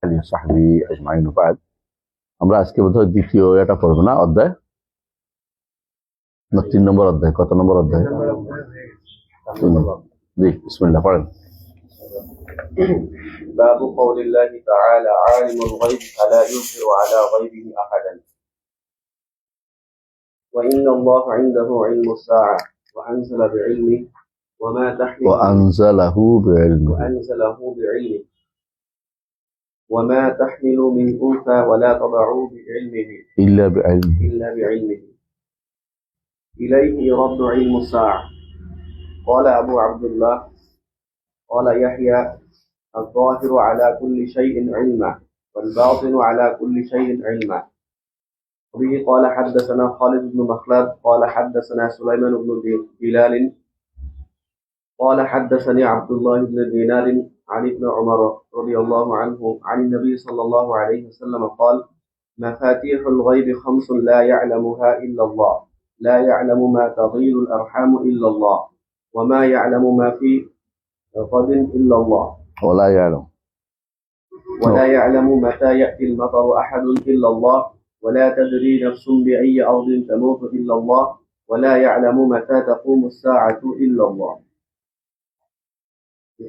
آله وصحبه أجمعين وبعد আমরা আজকে বোধহয় দ্বিতীয় এটা পড়ব না অধ্যায় না 3 নম্বর অধ্যায় কত নম্বর অধ্যায় জি বিসমিল্লাহ পড়েন باب قول الله تعالى عالم الغيب فلا يظهر على غيبه أحدا وإن الله عنده علم الساعة وأنزله بعلمه وما تحمل من أنثى ولا تضع بعلمه إلا بعلمه إليه يرد علم الساعة قال أبو عبد الله قال يحيى الظاهر على كل شيء علما والباطن على كل شيء علما وبه قال حدثنا خالد بن مخلد قال حدثنا سليمان بن بلال قال حدثني عبد الله بن دينار عن ابن عمر رضي الله عنه عن النبي صلى الله عليه وسلم قال مفاتيح الغيب 5 لا يعلمها إلا الله لا يعلم ما تغيض الأرحام إلا الله وما يعلم ما في غد إلا الله ولا يعلم متى يأتي المطر أحد إلا الله ولا تدري نفس بأي أرض تموت إلا الله ولا يعلم متى تقوم الساعة إلا الله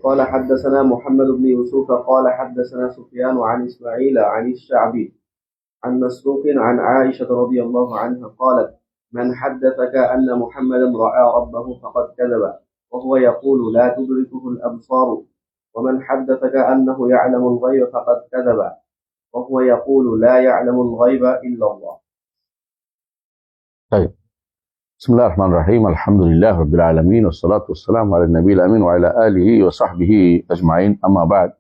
قال حدثنا محمد بن يوسف قال حدثنا سفيان عن إسماعيل عن الشعبي عن مسروق عن عائشة رضي الله عنها قالت من حدثك أن محمدا رأى ربه فقد كذب وهو يقول لا تدركه الأبصار ومن حدثك أنه يعلم الغيب فقد كذب وهو يقول لا يعلم الغيب إلا الله. طيب بسم الله الرحمن الرحيم الحمد لله رب العالمين والصلاة والسلام على النبي الأمين وعلى آله وصحبه أجمعين أما بعد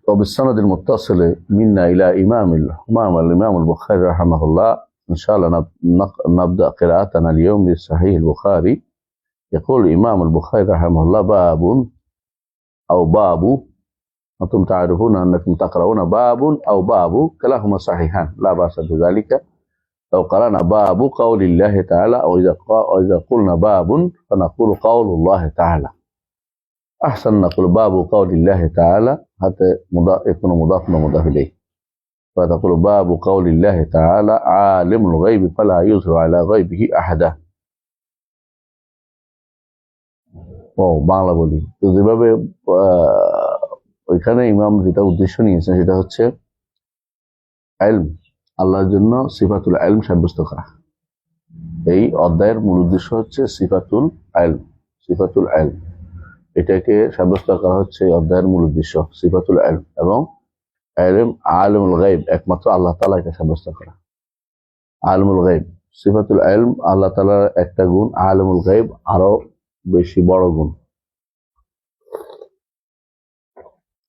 وبالسند المتصل منا إلى الإمام البخاري رحمه الله إن شاء الله نبدأ قراءتنا اليوم لصحيح البخاري. يقول الإمام البخاري رحمه الله باب أنتم تعرفون أنكم تقرؤون باب أو باب كلاهما صحيحان لا بأس بذلك. لو قرأنا باب قول الله تعالى أو إذا قلنا باب فنقول قول الله تعالى أحسن نقول باب قول الله تعالى حتى يكون مضاف ومضاف إليه فتقول باب قول الله تعالى عالم الغيب فلا يظهر على غيبه أحدا. বাংলা বলি তো যেভাবে ওইখানে ইমাম যেটা উদ্দেশ্য নিয়েছেন সেটা হচ্ছে ইলম আল্লাহর জন্য সিফাতুল ইলম সাব্যস্ত করা। এই অধ্যায়ের মূল উদ্দেশ্য হচ্ছে সিফাতুল ইলম এটাকে সাব্যস্ত করা হচ্ছে এই অধ্যায়ের মূল উদ্দেশ্য সিফাতুল ইলম এবং ইলম আলিমুল গায়ব একমাত্র আল্লাহ তাআলা এটা সাব্যস্ত করা। আলিমুল গায়ব সিফাতুল ইলম আল্লাহ তাআলার একটা গুণ, আলিমুল গায়ব আরো বেশি বড় গুণ।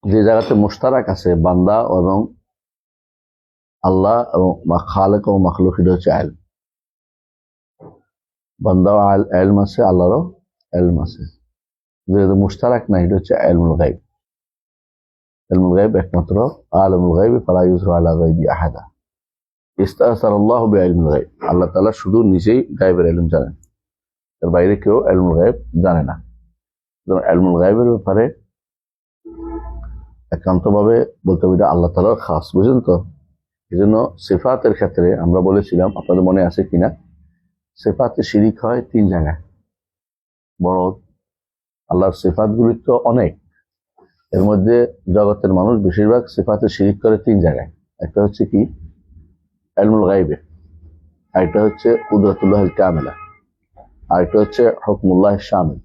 যে জায়গাতে মুশতারাক আছে বান্দা এবং আল্লাহ এবং খালেক ও মাখলুক এটা হচ্ছে ইলম। বান্দাও ইলম আছে, আল্লাহরও ইলম আছে। যেহেতু মুশতারাক নাই এটা হচ্ছে ইলমুল গায়ব। ইলমুল গায়ব একমাত্র আলিমুল গায়ব ফালা ইউযহিরু আলা গায়বি আহাদা। ইস্তাসারাল্লাহু বিইলমিল গায়ব আল্লাহ তাআলা শুধু নিজেই গায়বের ইলম জানেন, এর বাইরে কেউ ইলমুল গায়ব জানে না। ইলমুল গায়বের ব্যাপারে একান্তভাবে বলতে হবে এটা আল্লাহ তাআলার খাস, বুঝলেন তো? এই জন্য সিফাতের ক্ষেত্রে আমরা বলেছিলাম, আপনাদের মনে আছে কিনা, সিফাতে শিরিক হয় 3 জায়গায়। বড় আল্লাহর সিফাতগুলি তো অনেক, এর মধ্যে জগতের মানুষ বেশিরভাগ সিফাতে শিরিক করে 3 জায়গায়। একটা হচ্ছে কি ইলমুল গায়বে, আরেকটা হচ্ছে কুদরতুল্লাহিল কামিলা, আরেকটা হচ্ছে হুকমুল্লাহ শামিল।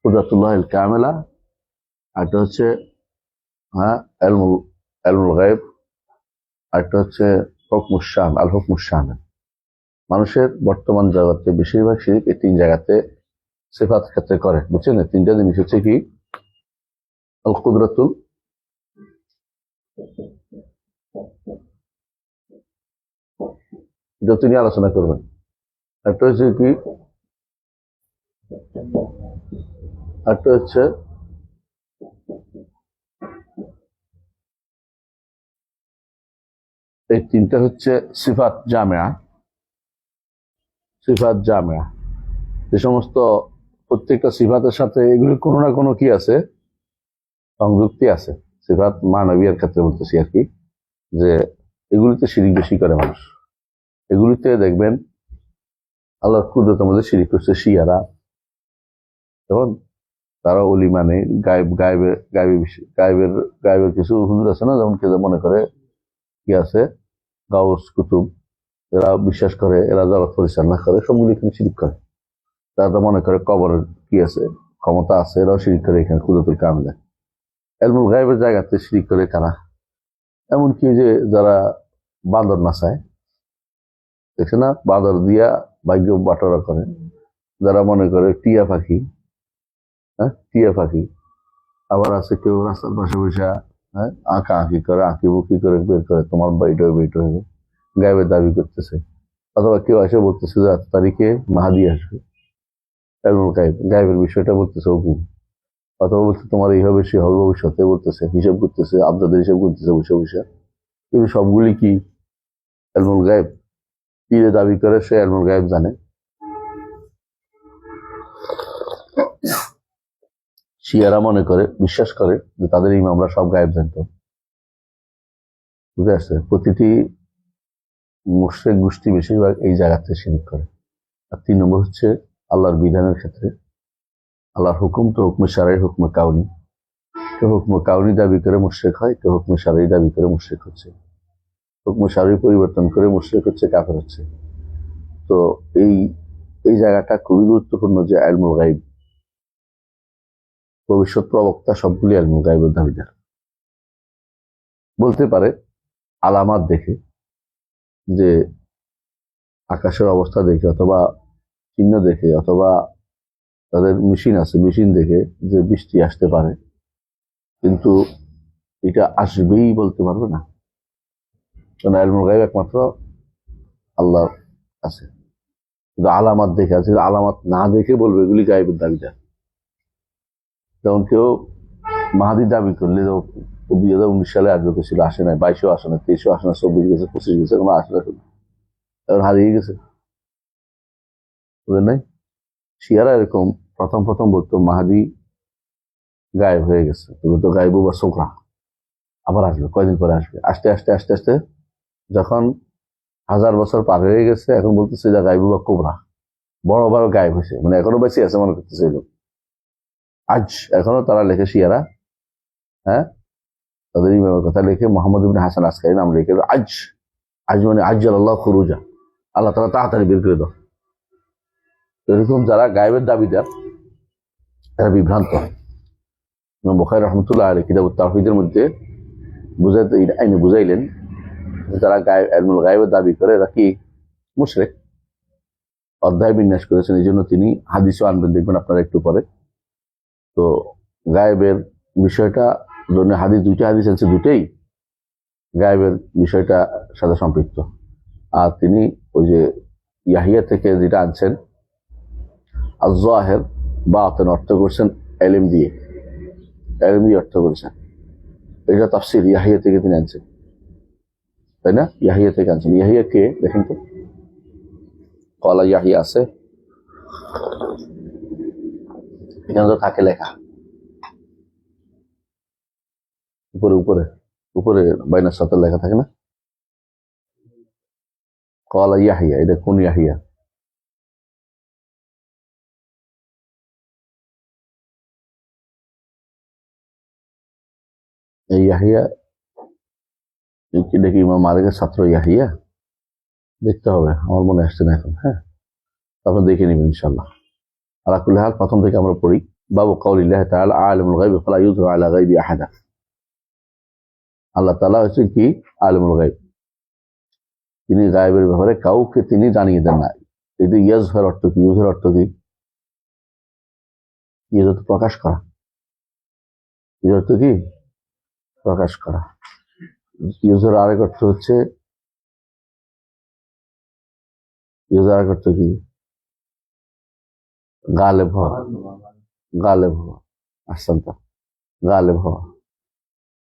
কুদরতুল্লাহিল কামিলা, আরেকটা হচ্ছে ইলমুল গায়ব, আরেকটা হচ্ছে হুকমুশ শামিল আল হুকমুশ শামিল। মানুষের বর্তমান জগতে বেশিরভাগ শিরক এই 3 জায়গাতে সিফাত ক্ষেত্রে করে, বুঝছেন? 3টা জিনিস হচ্ছে কি আল কুদরাতুল, এটা তিনি আলোচনা করবেন। একটা হচ্ছে কি, একটা হচ্ছে এই 3টা হচ্ছে সিফাত জামিয়া। যে সমস্ত প্রত্যেকটা সিফাতের সাথে এগুলি কোনো না কোনো কি আছে, সংযুক্তি আছে। সিফাত মানবীয়ার ক্ষেত্রে বলতেছি আর কি, যে এগুলিতে শিরিক বেশি করে মানুষ। এগুলিতে দেখবেন আল্লাহর কুদরতের মধ্যে শিরিক করছে শিয়ারা, যেমন তারা অলি মানে গায়েবের কিছু হুজুর আছে না, যেমন কেউ মনে করে কি আছে গাউস কুতুব, এরা বিশ্বাস করে, এরা জগৎ পরিচালনা করে, সবগুলি এখানে শিরিক করে। তারা তো মনে করে কবরের কি আছে, ক্ষমতা আছে, এরাও শিরিক করে এখানে কুদরতুল কামিলা। এলমুল গায়েবের জায়গাতে শিরিক করে কারা? এমনকি যে যারা বাঁদর নাচায়, দেখছে না, বাঁদর দিয়া ভাগ্য বাটোয়ারা করে, যারা মনে করে টিয়া পাখি, হ্যাঁ টিয়া পাখি, আবার আছে কেউ রাস্তার পাশে বসে হ্যাঁ আঁকা আঁকি করে, আঁকি বুকি করে বের করে তোমার বেটো হবে, গায়েবের দাবি করতেছে। অথবা কেউ এসে বলতেছে যে 8 তারিখে মাহাদি আসবে, এলমুল গায়েবের বিষয়টা বলতেছে হুকুম। অথবা বলছে তোমার এই হবে সে হবে, ভবিষ্যতে বলতেছে, হিসাব করতেছে, আবদাদের হিসাব করতেছে বসে বসে। কিন্তু সবগুলি কি এলমুল গায়েব? পীরে দাবি করে সে এলমুল গায়েব জানে। শিয়ারা মনে করে, বিশ্বাস করে যে তাদের ইমামরা সব গায়েব জানতো। বুঝে আসছে? প্রতিটি মুশরিক গোষ্ঠী বেশিরভাগ এই জায়গাতে শিরিক করে। আর 3 নম্বর হচ্ছে আল্লাহর বিধানের ক্ষেত্রে, আল্লাহর হুকুম তো হুকমে শারঈ, হুকমে কাউনি। কেউ হুকমে কাউনি দাবি করে মুশরিক হয়, কেউ হুকমে শারঈ দাবি করে মুশরিক হচ্ছে। হুকমে শারঈ পরিবর্তন করে মুশরিক হচ্ছে, কাফের হচ্ছে। তো এই এই জায়গাটা খুবই গুরুত্বপূর্ণ যে ইলমুল গায়ব, ভবিষ্যৎ প্রবক্তা সবগুলি ইলমুল গায়বের দাবিদার। বলতে পারে আলামাত দেখে, যে আকাশের অবস্থা দেখে, অথবা চিহ্ন দেখে, অথবা তাদের মেশিন আছে, মেশিন দেখে যে বৃষ্টি আসতে পারে, কিন্তু এটা আসবেই বলতে পারবে না। কারণ ইলমুল গায়ব একমাত্র আল্লাহর আছে। কিন্তু আলামাত দেখে আছে, আলামাত না দেখে বলবে এগুলি গায়বের দাবিদার। যেমন কেউ মাহাদি দাবি করলে 2019 সালে আসবে ছিল, আসে নাই, 22-ও আসে না, 23-ও আসে না, 24 গেছে, 25 গেছে, কোনো আসে না, এখন হারিয়ে গেছে, বুঝলেন নাই? শিয়ারা এরকম প্রথম প্রথম বলতো মাহাদি গায়েব হয়ে গেছে, তো গায়েব বা সোকরা, আবার আসবে, কয়দিন পরে আসবে। আস্তে আস্তে আস্তে আস্তে যখন 1000 বছর পার হয়ে গেছে, এখন বলতেছে যে গায়েব বা কোবরা, বড়ভাবে গায়েব হয়েছে, মানে এখনো বেঁচে আছে মনে করতেছে। আজ এখনো তারা লেখে শিয়ারা, হ্যাঁ, তাদের ইমামের কথা লিখে, মোহাম্মদ ইবনে হাসান আসকারী নাম লিখে, আজ আজ মানে আজ্জাল আল্লাহ খুরুজা, আল্লাহ তাআলা তাড়াতাড়ি বের করে দাও। এরকম যারা গায়েবের দাবিদার, তারা বিভ্রান্ত হয়। ইমাম বুখারী রাহমাতুল্লাহ আলাইহি কিতাবুত তাওহীদের মধ্যে বুঝাইলেন যারা ইলমুল গায়েবের দাবি করে এরা কি মুশরিক, অধ্যায় বিন্যাস করেছেন। এই জন্য তিনি হাদিসও আনবেন, দেখবেন আপনারা একটু পরে। তো গায়েবের বিষয়টা জন্য হাদিস, 2টা হাদিস আছে, দুটেই গায়েবের বিষয়টা সাথে সম্পৃক্ত। আর তিনি ওই যে ইয়াহিয়া থেকে যেটা আনছেন, আয-যাহির বাতিন অর্থ করছেন ইলম দিয়ে, অর্থ করেছেন। এটা তাফসীর ইয়াহিয়া থেকে তিনি আনছেন, তাই না? ইয়াহিয়া থেকে আনছেন। ইয়াহিয়া কে দেখেন তো, কলা ইয়াহিয়া আছে এখানে তো থাকে লেখা, উপরে উপরে উপরে বাইনার সাথে লেখা থাকে না, কলা ইয়াহিয়া, এটা কোন ইয়াহিয়া? এই ইয়াহিয়া দেখি ইমাম মালিকের ছাত্র ইয়াহিয়া, দেখতে হবে, আমার মনে আসছে না এখন। হ্যাঁ, তারপর দেখে নিবেন ইনশাআল্লাহ। আলা কুল্লি হাল, প্রথম থেকে আমরা পড়ি। বাবু কাউলিল্লাহ তাআলা আলিমুল গায়বি ফালা ইউযহিরু আলা গায়বি আহাদা। আল্লাহ তাআলা হচ্ছে কি আলিমুল গায়ব, তিনি গায়েবের ব্যাপারে কাউকে তিনি জানিয়ে দেন না। কিন্তু ইয়াজহার অর্থ কি? ইউজহার অর্থ কি? ইউজ প্রকাশ করা, ইউজ অর্থ কি? প্রকাশ করা। ইউজের আরেক অর্থ হচ্ছে, ইউজের আরেক অর্থ কি? গালেব হওয়া, গালেব হওয়া, আসান্তা, গালেব হওয়া,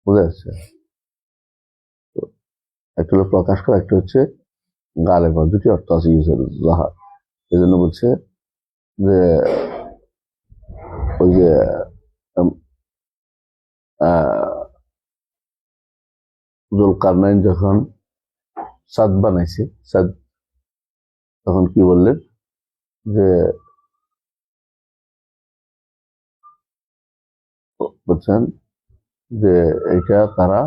বুঝা যাচ্ছে? একটা হলো প্রকাশ করা, একটা হচ্ছে গালেব হওয়া, দুটি অর্থ আছে ইউজের জাহার। এই জন্য বলছে যে ওই যে জুলকারনাইন যখন সাদ বানাইছে, সাদ, তখন কি বললেন যে বলছেন যে এটা তারা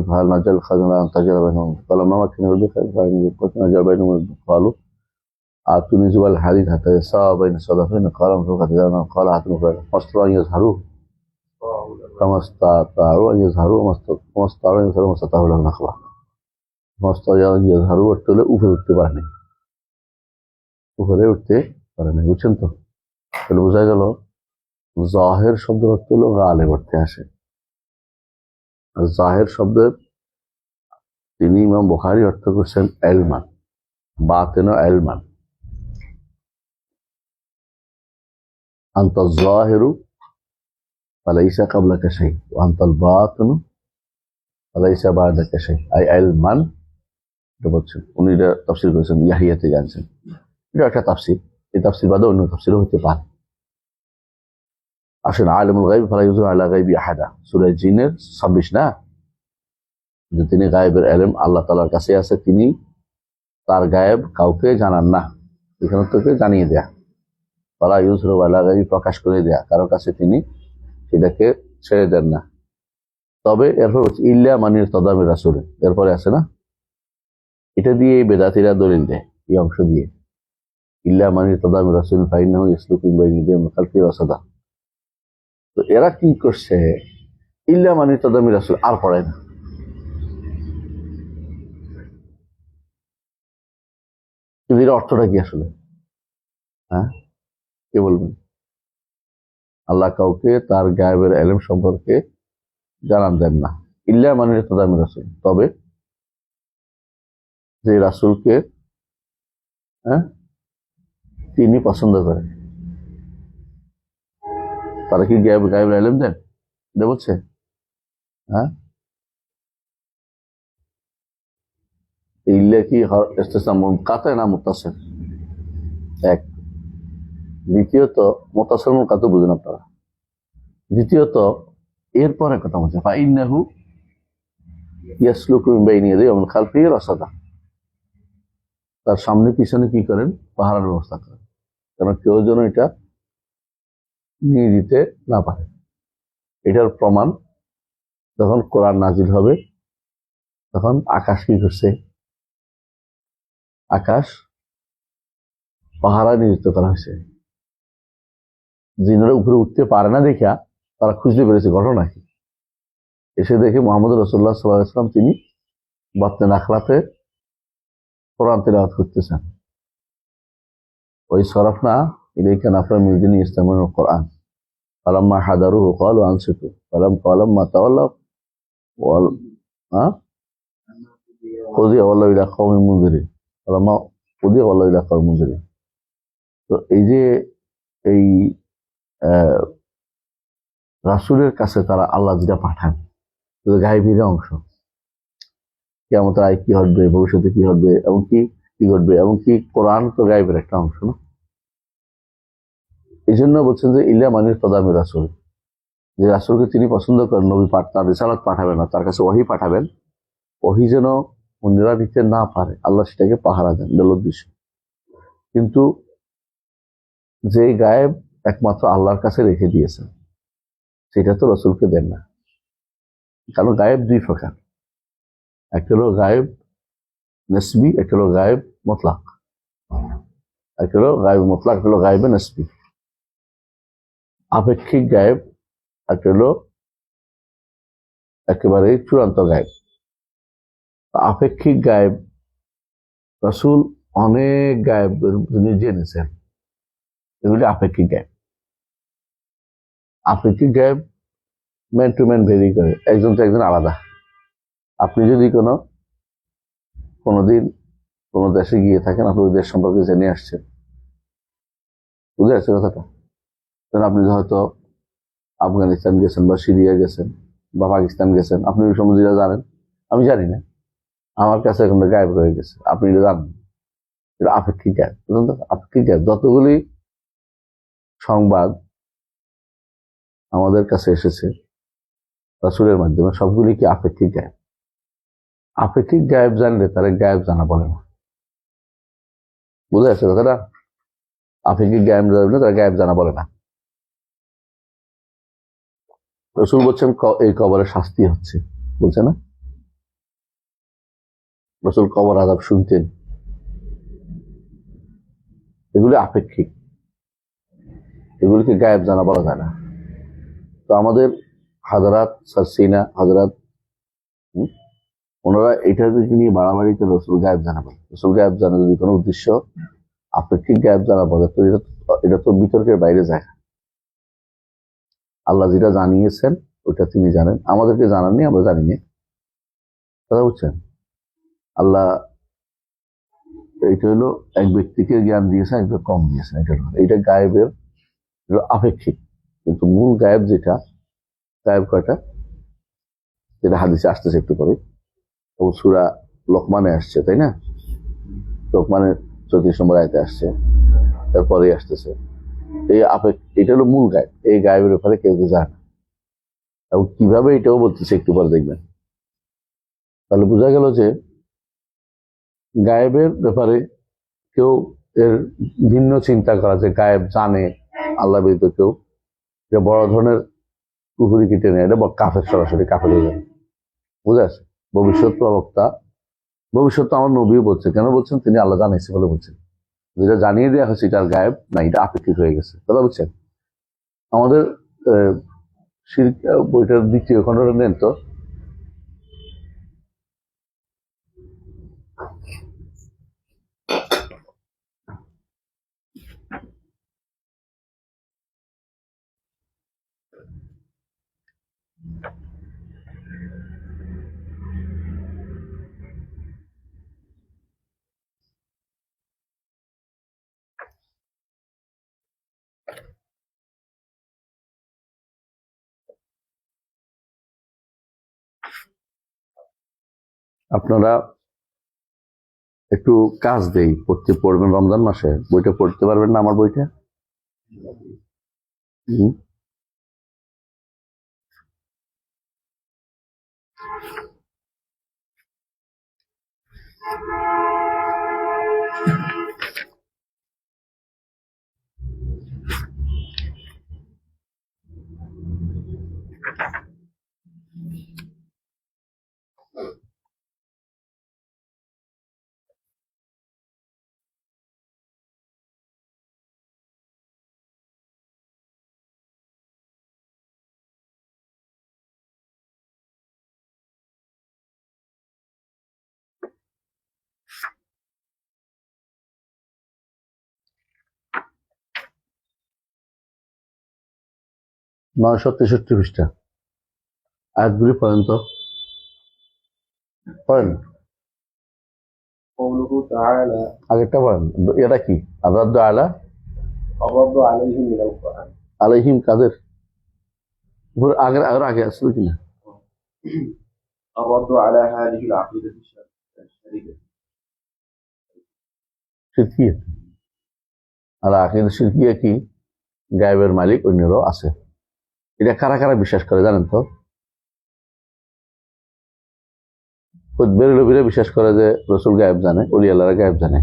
فهل نجعل خزنة أن تجعل بينهم فلما مكنوا بخير نجعل بينهم قالوا أعطوني زبال الحديد حتى يساوى بين الصدفين قال انفقوا تجارنا قال أعطوني ما استطاعوا أن يظهروه كما استطاعوا أن يظهروه وما استطاعوا أن يظهروه ما استطاعوا له نقبة ما استطاعوا أن يظهروه وارتلوا উপরে উঠতে পারেনি, উপরে উঠতে পারেনি। বুঝছেন তো? তাহলে বোঝা গেল জাহের শব্দের অর্থ হলো গালেব অর্থে আসে। আর জাহের শব্দের তিনি ইমাম বুখারী অর্থ করছেন এলমান, বাতিন এলমান। আনতা জাহিরু ফালাইসা ক্বাবলাকা শাই ওয়া আনতাল বাতিনু ফালাইসা বা'দাকা শাই, আই এলমান। এটা বলছেন, উনি এটা তাফসীর করেছেন, ইয়াহিয়া থেকে আনছেন। এটা একটা তাফসীর, এই তাফসীর বাদে অন্য তাফসীরও হতে পারে। আসেন, আলিমুল গায়ব ফালা ইউযিরু আলা গায়বি আহাদা, সূরা জিনের 26 না, যে তিনি গায়েবের ইলম আল্লাহ তাআলার কাছে আছে, তিনি তার গায়েব কাউকে জানান না। এখানে তোকে জানিয়ে দেয়া, ফালা ইউযিরু আলা গায়বি প্রকাশ করে দেয়া, কারো কাছে তিনি সেটাকে ছেড়ে দেন না। তবে এরপর হচ্ছে ইল্লা মানির তদামি রাসূল, এরপরে আছে না, এটা দিয়ে বেদাতীরা দলিল দেয়, এই অংশ দিয়ে ইল্লা মানির তদামি রাসূল ফাইন্নাহু ইয়াসলুকু মিন বাইনি ইয়াদিহি ওয়া খালফিহি রাসাদা। তো এরা কি করছে, ইল্লা মানির তদামি রাসূল আর পড়ে না। কিন্তু এর অর্থটা কি আসলে? হ্যাঁ, কে বলবেন? আল্লাহ কাউকে তার গায়েবের ইলম সম্পর্কে জানান দেন না, ইল্লা মানির তদামি রাসূল, তবে যে রাসূলকে তিনি পছন্দ করেন তারা কি গায়েবের ইলম দেন? এটা বলছে। হ্যাঁ, ইল্লা কি ইসতিসনা মুনকাতি না মুত্তাসিল? এক। দ্বিতীয়ত মুত্তাসিল মুনকাতি বুঝেন আপনারা। দ্বিতীয়ত এরপরে কথা বলছে ফাইন্নাহু ইয়াসলুকু মিন বাইনি ইয়াদিহি ওয়া মিন খালফিহি রাসাদা, তার সামনে পিছনে কি করেন? পাহারার ব্যবস্থা করেন, কারণ কেউ যেন এটা নিয়ে দিতে না পারে। এটার প্রমাণ যখন কোরআন নাজিল হবে তখন আকাশ কি করছে? আকাশ পাহারা নিযুক্ত করা হয়েছে। যিনারা উপরে উঠতে পারে না দেখা তারা খুঁজতে পেরেছে ঘটনা কি, এসে দেখে মুহাম্মদ রাসূলুল্লাহ সাল্লাল্লাহু আলাইহি ওয়াসাল্লাম তিনি বাতনে নাখলাতে কোরআন তিলাওয়াত করতেছেন। ওই সরফনা ইলাইকা নাফারুম মিনাল জিন্নি ইয়াসতামিউনাল কোরআন ফালাম্মা হাদারুহু ক্বালু আনসিতু ফালাম্মা তাওয়াল্লাউ ওয়াল কুযিয়া ওয়াল্লাহু ইলা কওমিন মুনযিরিন ফালাম্মা কুযিয়া ওয়াল্লাহু ইলা কওমিন মুনযিরিন। তো এই যে এই রাসূলের কাছে তারা আল্লাহ যেটা পাঠান গায়েবী অংশ, কিয়ামতের আগে কি ঘটবে, ভবিষ্যতে কি ঘটবে, এবং কি ঘটবে, এবং কি কোরআন তো গায়েবের একটা অংশ না। এই জন্য বলছেন যে ইল্লা মানির তদামি রাসূল, যে রাসূলকে তিনি পছন্দ করেন, নবী তার রিসালাত পাঠাবেন না, তার কাছে ওহী পাঠাবেন, ওহী যেন অন্যরা নিতে না পারে, আল্লাহ সেটাকে পাহারা দেন, এটার উদ্দেশ্য। কিন্তু যে গায়েব একমাত্র আল্লাহর কাছে রেখে দিয়েছেন সেটা তো রাসূলকে দেন না, কারণ গায়েব দুই প্রকার, একটা হলো গায়েব নসবি, একটা হলো গায়েব মুতলাক। একটা হলো গায়েব মুতলাক, একটা হলো গায়েবে নসবি। আপেক্ষিক গায়েব, একটা হলো একেবারে চূড়ান্ত গায়েব। আপেক্ষিক গায়েব রাসূল অনেক গায়েব তিনি জেনেছেন, এগুলি আপেক্ষিক গায়েব। আপেক্ষিক গায়েব ম্যান টু ম্যান ভেরি করে, একজন তো একজন আলাদা। আপনি যদি কোনোদিন কোনো দেশে গিয়ে থাকেন, আপনি ওই দেশ সম্পর্কে জেনে আসছেন, বুঝে আসছে কথাটা। কারণ আপনি হয়তো আফগানিস্তান গেছেন বা সিরিয়া গেছেন বা পাকিস্তান গেছেন, আপনি ওই সম্বন্ধে জানেন, আমি জানি না, আমার কাছে এখন গায়েব হয়ে গেছে, আপনি এটা জানেন। এটা আপেক্ষিক গায়েব। আপেক্ষিক গায়েব যতগুলি সংবাদ আমাদের কাছে এসেছে রাসূলের মাধ্যমে, সবগুলি কি আপেক্ষিক গায়েব। আপেক্ষিক গায়েব জানলে তারা গায়েব জানা বলে না। বুঝে আসছে কথাটা? আপেক্ষিক গায়েব জানলে তারা গায়েব জানা বলে না। রাসূল বলছেন এই কবরের শাস্তি হচ্ছে, বলছে না? রাসূল কবর আযাব শুনতেন। এগুলি আপেক্ষিক, এগুলিকে গায়েব জানা বলা যায় না। তো আমাদের হাজরাত সাসিনা হজরত, ওনারা এটা নিয়ে বাড়াবাড়ি করে রসুল গায়েব জানা বলে। রসুল গায়েব জানা যদি কোনো উদ্দেশ্য আপেক্ষিক গায়েব জানা বলে, তো এটা তো বিতর্কের বাইরে যায়। আল্লাহ যেটা জানিয়েছেন ওটা তিনি জানেন, আমাদেরকে জানাননি, আমরা জানিনি। কথা বুঝছেন? আল্লাহ এটা হলো এক ব্যক্তিকে জ্ঞান দিয়েছেন, একটু কম দিয়েছেন, এটা গায়েবের আপেক্ষিক। কিন্তু মূল গায়েব যেটা, গায়েব কয়টা, যেটা হাদিসে আসতেছে একটু পরে, এবং সূরা লোকমানে আসছে, তাই না? লোকমানের 34 নম্বর আয়াতে আসছে, তারপরে আসতেছে এই এটা হলো মূল গায়েব। এই গায়েবের ব্যাপারে কেউ জানে না, এবং কিভাবে এটাও বলতেছে একটু পরে দেখবেন। তাহলে বোঝা গেল যে গায়েবের ব্যাপারে কেউ এর ভিন্ন চিন্তা করা, যে গায়েব জানে আল্লাহ ব্যতীত কেউ, যে বড় ধরনের পুকুরি কেটে নেয়, এটা কাফের, সরাসরি কাফের হয়ে যাবে। বুঝে আসে? ভবিষ্যৎ প্রবক্তা, ভবিষ্যৎ তো আমার নবীও বলছে, কেন বলছেন? তিনি আল্লাহ জানাইছে বলে বলছেন। যেটা জানিয়ে দেওয়া হয়েছে এটার গায়েব না, এটা আপেক্ষিক হয়ে গেছে। কথা বুঝছেন? আমাদের শিরক বইটার দ্বিতীয় খণ্ডটা নেন তো। আপনারা একটু কাজ দেই, পড়বেন রমজান মাসে, বইটা পড়তে পারবেন না আমার বইটা? হুম। 963 পৃষ্ঠা, আয়াতগুলি পড়েন তো, পড়েন। قوله تعالى আগেরটা পড়েন। এটা কি? আরাদ্দু আলা الرد عليهم من القرآن আলাইহিম, কাদের উপর? আগের আগে আগে আসলো কিনা? الرد على هذه العقيدة الشريفة শিরকিয়া। আর আকিদা শিরকিয়া কি? গায়েবের মালিক অন্যরাও আছে। এটা কারা কারা বিশ্বাস করে জানেন তো? বেরুলবিরা বিশ্বাস করে যে রসুল গায়েব জানে, অলি আল্লাহরা গায়েব জানে।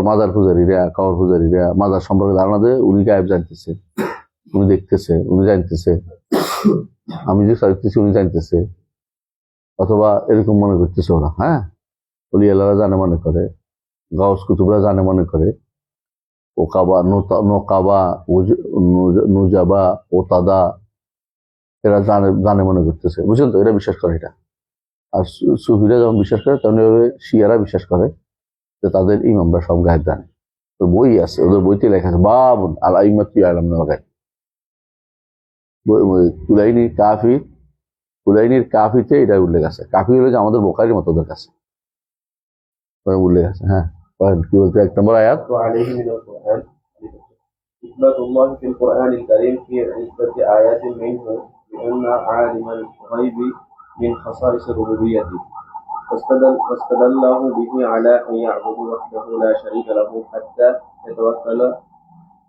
মাজার পূজারীরা মাজার সম্পর্কে ধারণা দেয়, উনি গায়েব জানতেছে, উনি দেখতেছে, উনি জানতেছে, আমি যে চাইতেছি উনি জানতেছে, অথবা এরকম মনে করতেছে ওরা। হ্যাঁ, অলি আল্লাহরা জানে মনে করে, গাউস কুতুবরা জানে মনে করে, ওকাবা নোকাবা নুজাবা ও তাদা, এরা জানে মনে করতেছে। বুঝলেন তো? এরা বিশ্বাস করে এটা। আর সুফিরা যখন বিশ্বাস করে, তখন এভাবে শিয়ারা বিশ্বাস করে যে তাদের ইমামরা সব গায়েব জানে। তো বই আছে, ওদের বইতে লেখা আছে বাবুন আল আইমাতু ইয়ালামুল গায়ব। কুলাইনির কাফিতে এটা উল্লেখ আছে। কাফি হলো যে আমাদের বোখারির মতো ওদের কাছে উল্লেখ আছে। হ্যাঁ, কি বলতে? 1 নম্বর আয়াত, وعليه من القرآن إثبات الله في القرآن الكريم في عدة آيات منه بأن عالم الغيب من خصائص ربوبيته واستدله به على أن يعبد وحده لا شريك له حتى يتوكل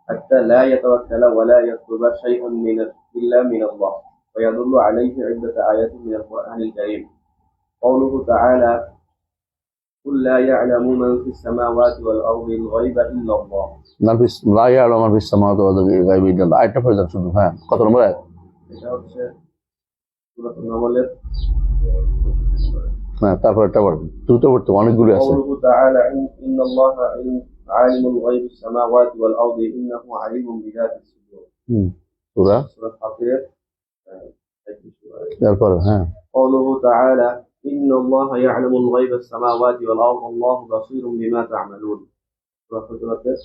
حتى لا يتوكل ولا يطلب شيئا إلا من الله، ويدل عليه عدة آيات من القرآن الكريم. قوله تعالى: قل لا يعلم من في السماوات والأرض الغيب إلا الله. লা ইয়ালামু মান ফিস সামাওয়াতি ওয়াল আরদি গায়বি ইল্লাল্লাহ। আয়াতটা পড়ে যান শুধু। হ্যাঁ, কত নম্বর আয়াত? এটা হচ্ছে সূরাতুন নামলের। হ্যাঁ, তারপরটা পড়বেন। দ্রুত পড়তে অনেকগুলো আছে। قوله تعالى: إن الله عالم الغيب السماوات والأرض إنه عليم بذات الصدور. সূরা سورة فاطر. তারপর হ্যাঁ, قوله تعالى: إن الله يعلم الغيب السماوات والأرض والله بصير بما تعملون. سورة فاطر.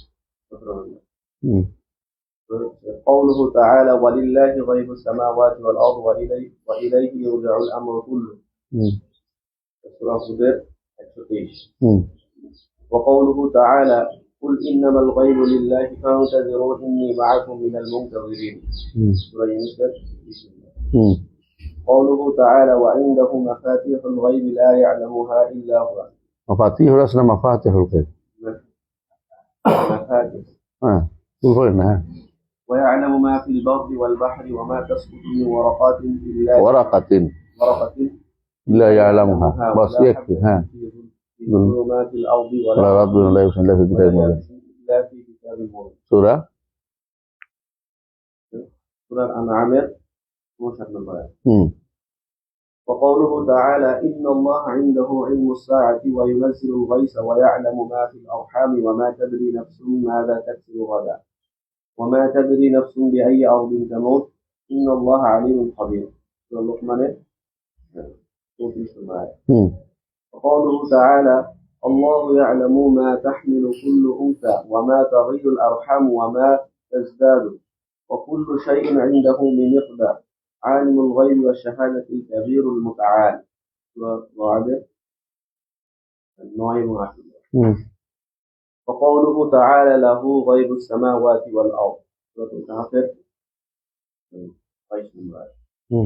قوله تعالى: ولله غيب السماوات والأرض وإليه يرجع الأمر كله. سورة فاطر 123. وقوله تعالى: قل إنما الغيب لله فانتظروا إني معكم من المنتظرين. سورة يونس. قوله تعالى: وعنده مفاتيح الغيب لا يعلمها إلا هو. مفاتيح رأسنا مفاتيح الغيب. مفاتيح. قلنا ويعلم ما في البر والبحر وما تسقط من ورقات لا يعلمها. بس يكفي. في ظلمات الأرض ولا رب لا يوصل إلا في كتاب مبين. سورة الأنعام. وقوله تعالى: إن الله عنده علم الساعة وينزل الغيث ويعلم ما في الأرحام وما تدري نفس ماذا تكسب غدا وما تدري نفس بأي أرض تموت إن الله عليم خبير. سورة لقمان. وقوله تعالى: الله يعلم ما تحمل كل أنثى وما تغيض الأرحام وما تزداد وكل شيء عنده بمقدار عالم الغيب والشهادة الكبير المتعال. وقوله تعالى: له غيب السماوات والأرض.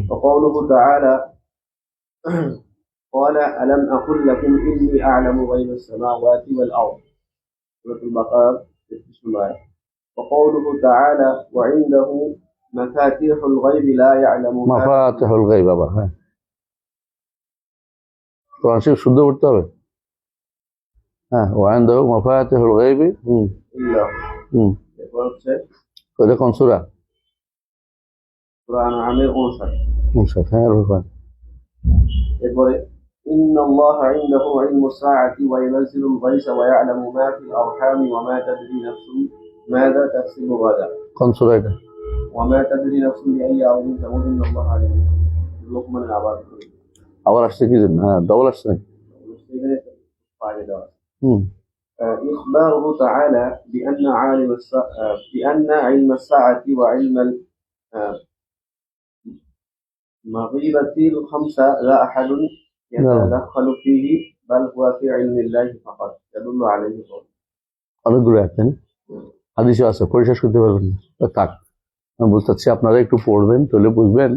وقوله تعالى: قال ألم أقل لكم إني أعلم غيب السماوات والأرض. سورة البقرة. وقوله تعالى: وعنده مفاتيح الغيب لا يعلمها. مفاتيح الغيب আবার হ্যাঁ, কোরআন শরীফ শুদ্ধ পড়তে হবে। হ্যাঁ, وعنده مفاتيح الغيب إلا هو. এটা কোন সূরা? সূরা আনআমের 59। হ্যাঁ, রকম। এরপরে إن الله عنده علم الساعة وينزل الغيث ويعلم ما في الأرحام وما تدري نفس ماذا تكسب غدا. কোন সূরা এটা? وما تدري نفس بأي أرض تموت إن الله عليم. لقمان العباد. আবার আসছে কি জন্য? হ্যাঁ, ডবল আসছে। إخباره تعالى بأن علم الساعة وعلم المغيبة الخمسة لا أحد يتدخل فيه بل هو في علم الله فقط يدل عليه قوله. অনেকগুলো আছেন, হাদিসে আছে, পরিশেষ করতে পারবেন না। থাক, আমি বলতে চাচ্ছি আপনারা একটু পড়বেন, তাহলে বুঝবেন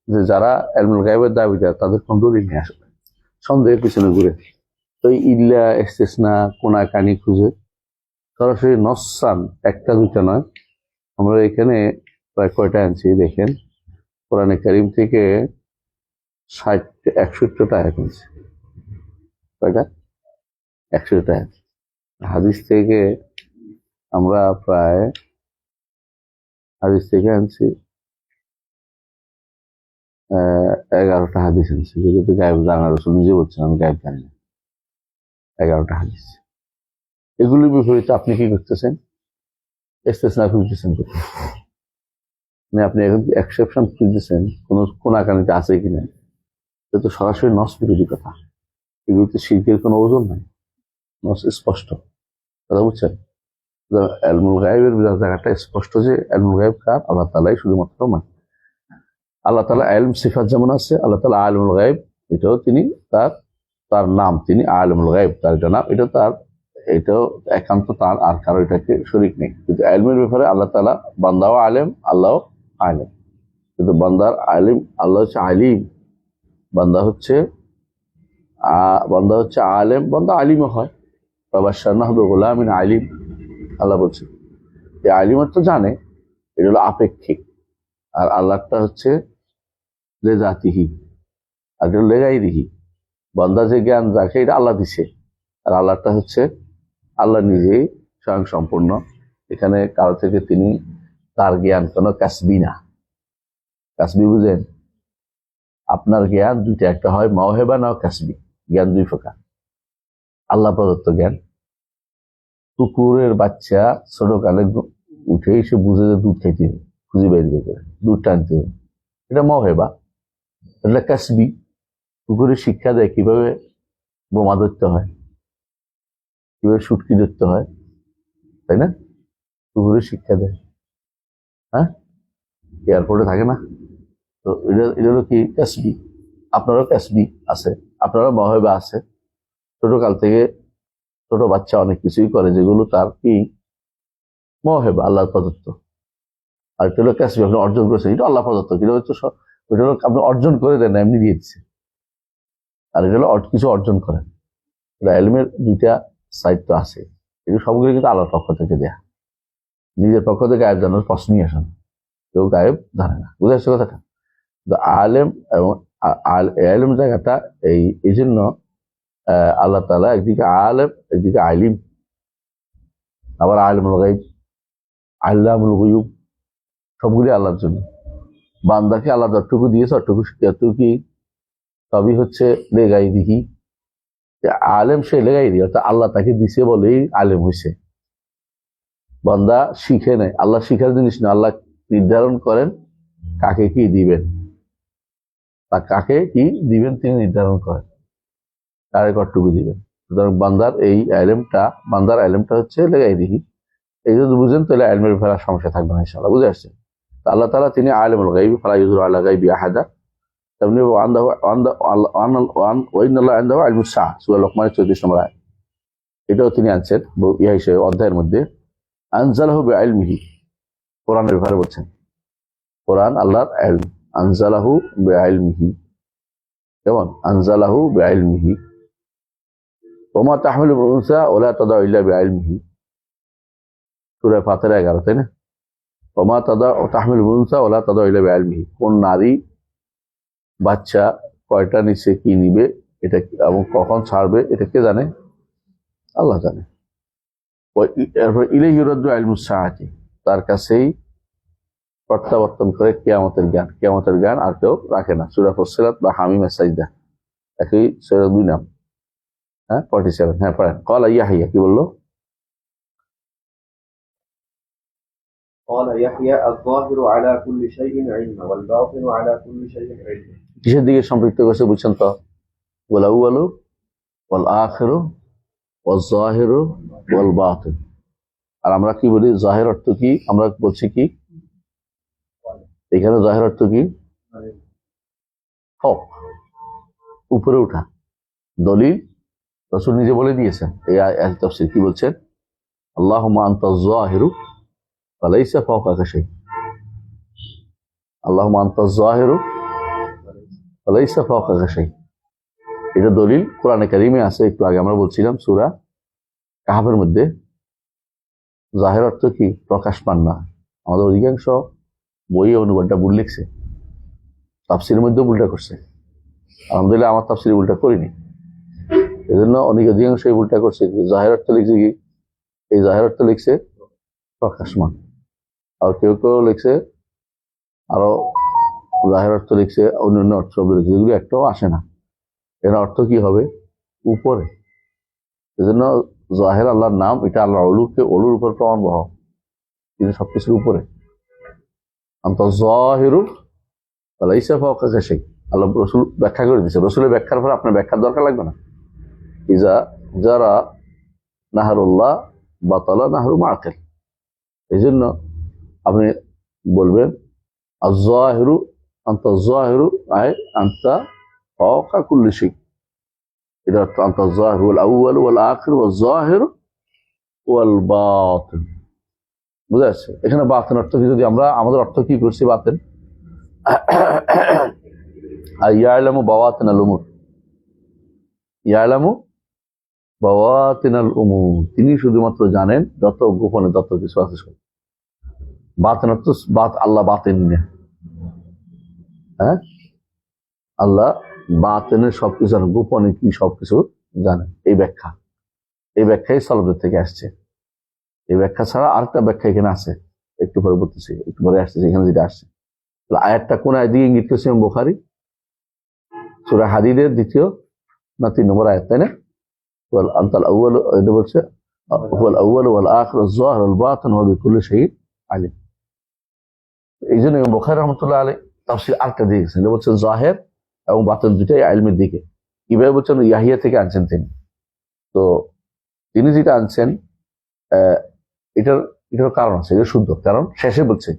যে যারা ইলমুল গায়বের দাবিদার তাদের কোন দলিল নিয়ে আসবে সন্দেহের পিছনে ঘুরে। তো ইল্লা ইস্তিসনা কোনাকানি খুঁজে সরাসরি নসান একটা দুইটা নয়, আমরা এখানে প্রায় কয়টা আনছি দেখেন। কোরআনে কারীম থেকে 61টা আয়াত আনছি। কয়টা? 61টা আয়াত। হাদিস থেকে আমরা প্রায় আনছি 11টা হাদিস আনছি, যেহেতু গায়েব জানা রসুল নিজে বলছেন আমি গায়েব জানি না। 11টা হাদিস। এগুলির বিপরীতে আপনি কি করতেছেন? ইস্তিসনা খুঁজতেছেন। মানে আপনি এখন এক্সেপশন খুঁজতেছেন কোনাকানিতে আছে কিনা। এটা তো সরাসরি নস বিরোধী কথা। এগুলিতে শিরকের কোনো ওজন নাই, নস স্পষ্ট কথা বুঝছেন। ইলমুল গায়বের জায়গাটা স্পষ্ট যে ইলমুল গায়ব কার? আল্লাহ তাআলাই শুধুমাত্র মানে। আল্লাহ তাআলা ইলম সিফাত যেমন আছে, আল্লাহ তাআলা আলিমুল গায়ব, এটাও তিনি তার নাম, তিনি আলিমুল গায়ব, তার এটা নাম, এটাও একান্ত তার, আর কারো এটাকে শরীক নেই। কিন্তু ইলমের ব্যাপারে আল্লাহ তাআলা বান্দাও আলেম, আল্লাহও আলেম। কিন্তু বান্দার আলিম, আল্লাহ হচ্ছে আলিম, বান্দা হচ্ছে আলেম, বান্দা আলিমও হয়। বাবাশারনাহু বিগুলামিন আলিম, আল্লাহ বলছে। এই আলিমের তো জানে, এটা হলো আপেক্ষিক। আর আল্লাহটা হচ্ছে লেজাতিহি, আর এটা লেগাই দিহি। বান্দা যে জ্ঞান রাখে এটা আল্লাহ দিছে, আর আল্লাহটা হচ্ছে আল্লাহ নিজেই স্বয়ং সম্পূর্ণ। এখানে কারো থেকে তিনি তার জ্ঞান কোনো কাসবি না। কাসবি বুঝেন? আপনার জ্ঞান দুইটা, একটা হয় মাওহেবা না কাসবি। জ্ঞান দুই প্রকার। আল্লাহ প্রদত্ত জ্ঞান। কুকুরের বাচ্চা ছোট কালে উঠে এসে বুঝে যে দুধ খাইতে হবে, খুঁজে বের করে দুধ টানতে হবে, এটা মাওহেবা। এটা কাসবি। কুকুরের শিক্ষা দেয় কিভাবে বোমা ধরতে হয়, কিভাবে সুটকি ধরতে হয়, তাই না? কুকুরের শিক্ষা দেয়। হ্যাঁ, এয়ারপোর্টে থাকে না? তো এটা এটা হলো কি কাসবি। আপনারও কাসবি আছে, আপনারও মাওহেবা আছে। ছোট কাল থেকে ছোট বাচ্চা অনেক কিছুই করে যেগুলো তার কি মাওহেবা, আল্লাহর প্রদত্ত। আর এটা হলো কাসবি, আপনি অর্জন করেছেন, এটা আল্লাহ প্রদত্ত। এটা হচ্ছে ওইটা হলো আপনি অর্জন করে দেন, এমনি দিয়ে দিচ্ছে। আর এটা হলো কিছু অর্জন করেন। এলমের দুইটা সাইড তো আছে, এগুলো সবগুলো কিন্তু আল্লাহর পক্ষ থেকে দেয়া। নিজের পক্ষ থেকে গায়েব জানার প্রশ্নই আসে না, কেউ গায়েব জানে না। বুঝে আসছে কথাটা? তো আলেম এবং আলেম জায়গাটা এই জন্য আল্লাহ তাআলা একদিকে আলেম, একদিকে আলিম, আবার আলিমুল গায়ব, আল্লামুল গুয়ুব, সবগুলি আল্লাহর জন্য। বান্দাকে আল্লাহ যতটুকু দিয়েছে অতটুকু কি সবই হচ্ছে লেগাই দিহি। আলেম সে লেগাই দিই, অর্থাৎ আল্লাহ তাকে দিছে বলেই আলেম হয়েছে। বান্দা শিখে নেয়, আল্লাহ শিখার জিনিস না। আল্লাহ নির্ধারণ করেন কাকে কি দিবেন, তা কাকে কি দিবেন তিনি নির্ধারণ করেন, কারে কতটুকু দিবেন। সুতরাং বান্দার আইলেমটা হচ্ছে লেগাই দিহি। এই যদি বুঝেন তাহলে আইলেমের ফেরার সমস্যা থাকবে না ইনশাআল্লাহ। বুঝে আসছে? আল্লাহ তাআলা তিনি আলিমুল গায়বি ফালা ইউযিরু আলা গায়বি আহাদা। তেমনি ওয়াইনাল্লাহ ইনদাহু ইলমুস সাআহ, সূরা লোকমানের 34 নম্বর আয়াত। এটাও তিনি আনছেন হিসেবে অধ্যায়ের মধ্যে। আনজালাহু বিইলমিহি, কোরআনের ব্যাপারে বলছেন। কোরআন আল্লাহর ইলম। আনজালাহু বিইলমিহি, যেমন আনজালাহু বিইলমিহি। ওমা তাহমিলু মিন উনসা ওয়া লা তাদাউ ইল্লা বিইলমিহি, সূরা ফাতির 11, তাই না? ওমা তাহমিলু মিন উনসা ওয়া লা তাদাউ ইল্লা বিইলমিহি। কোন নারী বাচ্চা কয়টা নিচে কি নিবে এটা এবং কখন ছাড়বে এটা কে জানে? আল্লাহ জানে। এরপর ইলাইহি ইউরাদ্দু ইলমুস সাআতি, তার কাছেই প্রত্যাবর্তন করে কিয়ামতের জ্ঞান। কিয়ামতের জ্ঞান আর কেউ রাখে না। সূরা ফুসসিলাত বা হামিম সাজদা একই সূরা, 2 নাম। হ্যাঁ, 47। হ্যাঁ, পড়েন। ক্বালা ইয়াহইয়া, কি বললো? قال يحيى الظاهر على كل شيء علما والباطن على كل شيء علما। কিসের দিকে সম্পৃক্ত করেছে বুঝছেন তো? ওয়াল আউয়ালু ওয়াল আখিরু ওয়াজ যাহিরু ওয়াল বাতিন। আর আমরা কি বলি জাহির অর্থ কি? আমরা বলছি কি এখানে জাহির অর্থ কি? হক, উপরে উঠা। দলিল রাসূল নিজে বলে দিয়েছেন। এই আয়াত তাফসীর কি বলছেন? আল্লাহুম্মা আনতাজ যাহিরু ফালাইসা ফাওকাকা শাই। আল্লাহুম্মা আনতাজ যাহিরু ফালাইসা ফাওকাকা শাই। এটা দলিল কোরআনে কারিমে আছে। একটু আগে আমরা বলছিলাম সূরা কাহফের মধ্যে। জাহির অর্থ কি? প্রকাশমান না। আমাদের অধিকাংশ বইয়ে অনুবাদটা ভুল লিখছে, তাফসীরের মধ্যেও ভুলটা করছে। আলহামদুলিল্লাহ আমার তাফসীরে ভুলটা করিনি, এজন্য অধিকাংশ এই ভুলটা করছে। জাহির অর্থ লিখছে কি? এই জাহির অর্থ লিখছে প্রকাশমান। আর কেউ কেউ লিখছে আরো জাহির অর্থ লিখছে অন্যান্য অর্থ শব্দ লিখছে, যেগুলো একটাও আসে না। এর অর্থ কি হবে? উপরে। এজন্য জাহির আল্লাহর নাম, এটা আল্লাহ অলুর উপর প্রমাণ বহ, তিনি সবকিছুর উপরে। জাহিরু ফালাইসা ফাওকাকা শাই, আল্লাহ রাসূল ব্যাখ্যা করে দিয়েছে। রাসূলের ব্যাখ্যার পর আপনার ব্যাখ্যার দরকার লাগবে না। ইজা যারা নাহারুল্লাহ বাতালা নাহরু মাআকিল। এই জন্য আপনি বলবেন আয-যাহিরু আনতা যাহিরু আই আনতা ফাওকা কুল্লি শাই। এটা অর্থ আনতা যাহিরু ওয়াল আউয়ালু ওয়াল আখিরু ওয়াজ যাহিরু ওয়াল বাতিন। বুঝা যাচ্ছে? এখানে বাতিন অর্থ কি? যদি আমরা আমাদের অর্থ কি করছি বাতিন, আর ইয়ালামু বাওয়াতিনাল উমুর, ইয়ালামু বাওয়াতিনাল উমুর, তিনি শুধুমাত্র জানেন যত গোপনে যত কিছু আছে সব। বাতেন তো আল্লাহ বাতেন না, হ্যাঁ, আল্লাহ বাতেনের সবকিছু জানে, গোপনে কি সবকিছু জানে। এই ব্যাখ্যাই সালাফদের থেকে আসছে। এই ব্যাখ্যা ছাড়া আরেকটা ব্যাখ্যা এখানে আছে, একটু পরে বলতেছি, একটু পরে আসতেছে এখানে যেটা আসছে। আয়াতটা কোন আয়াত দিয়ে ইঙ্গিত করছে বুখারী? সূরা হাদীদের 2 না 3 নম্বর আয়াত, তাই না? ওয়াল আনতাল আউয়াল, এটা বলছে হুয়াল আউয়াল ওয়াল আখির ওয়াল যাহির ওয়াল বাতিন ওয়া বিকুল্লি শাইইন আলিম। এই জন্য বুখারী রাহমাতুল্লাহ আলাইহি তাফসীর আরেকটা দিয়ে গেছেন, এটা বলছে যাহির এবং বাতিন দুটাই ইলমের দিকে। কিভাবে বলছেন? ইয়াহিয়া থেকে আনছেন তিনি। তো তিনি যেটা আনছেন এটার এটার কারণ আছে, এটা শুদ্ধ কারণ। শেষে বলছে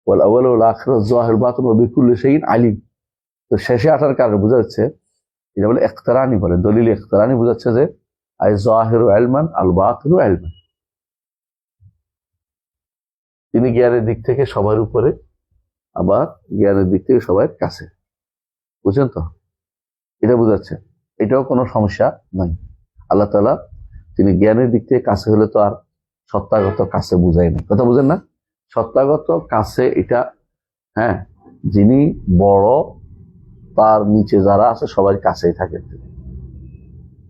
ওয়াল আউয়াল ওয়াল আখির ওয়াল যাহির ওয়াল বাতিন ওয়া বিকুল্লি শাইইন আলিম। তো শেষে আসার কারণে বোঝা যাচ্ছে, এটা বলে ইখতিরানি বলে, দলিল ইখতিরানি বোঝাচ্ছে যে আই যাহিরু ইলমান আল বাতিনু ইলমান। তিনি জ্ঞানের দিক থেকে সবার উপরে, আবার জ্ঞানের দিক থেকে সবার কাছে। বুঝছেন তো? এটা বোঝাচ্ছে, এটাও কোনো সমস্যা নাই। আল্লাহ তাআলা তিনি জ্ঞানের দিক থেকে কাছে হলে তো আর সত্তাগত কাছে বুঝায় না, কথা বুঝেন না? সত্তাগত কাছে এটা, হ্যাঁ, যিনি বড় তার নিচে যারা আছে সবার কাছেই থাকে,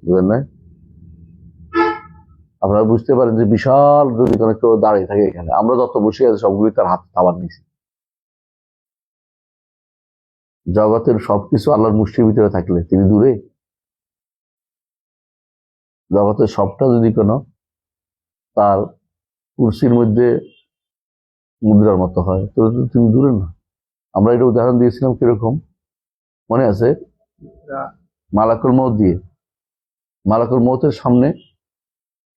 বুঝলেন না? আপনারা বুঝতে পারেন যে বিশাল যদি কোনো কেউ দাঁড়িয়ে থাকে এখানে, আমরা যত বসে আছি সবগুলি তার হাত খাবার নিছি। জগতের সবকিছু আল্লাহর মুষ্টির ভিতরে থাকলে তিনি দূরে? জগতের সবটা যদি কোনো তার কুরসির মধ্যে মুদ্রার মতো হয় তো তিনি দূরে না। আমরা এটা উদাহরণ দিয়েছিলাম কিরকম মনে আছে? মালাকুল মউত দিয়ে। মালাকুল মউতের সামনে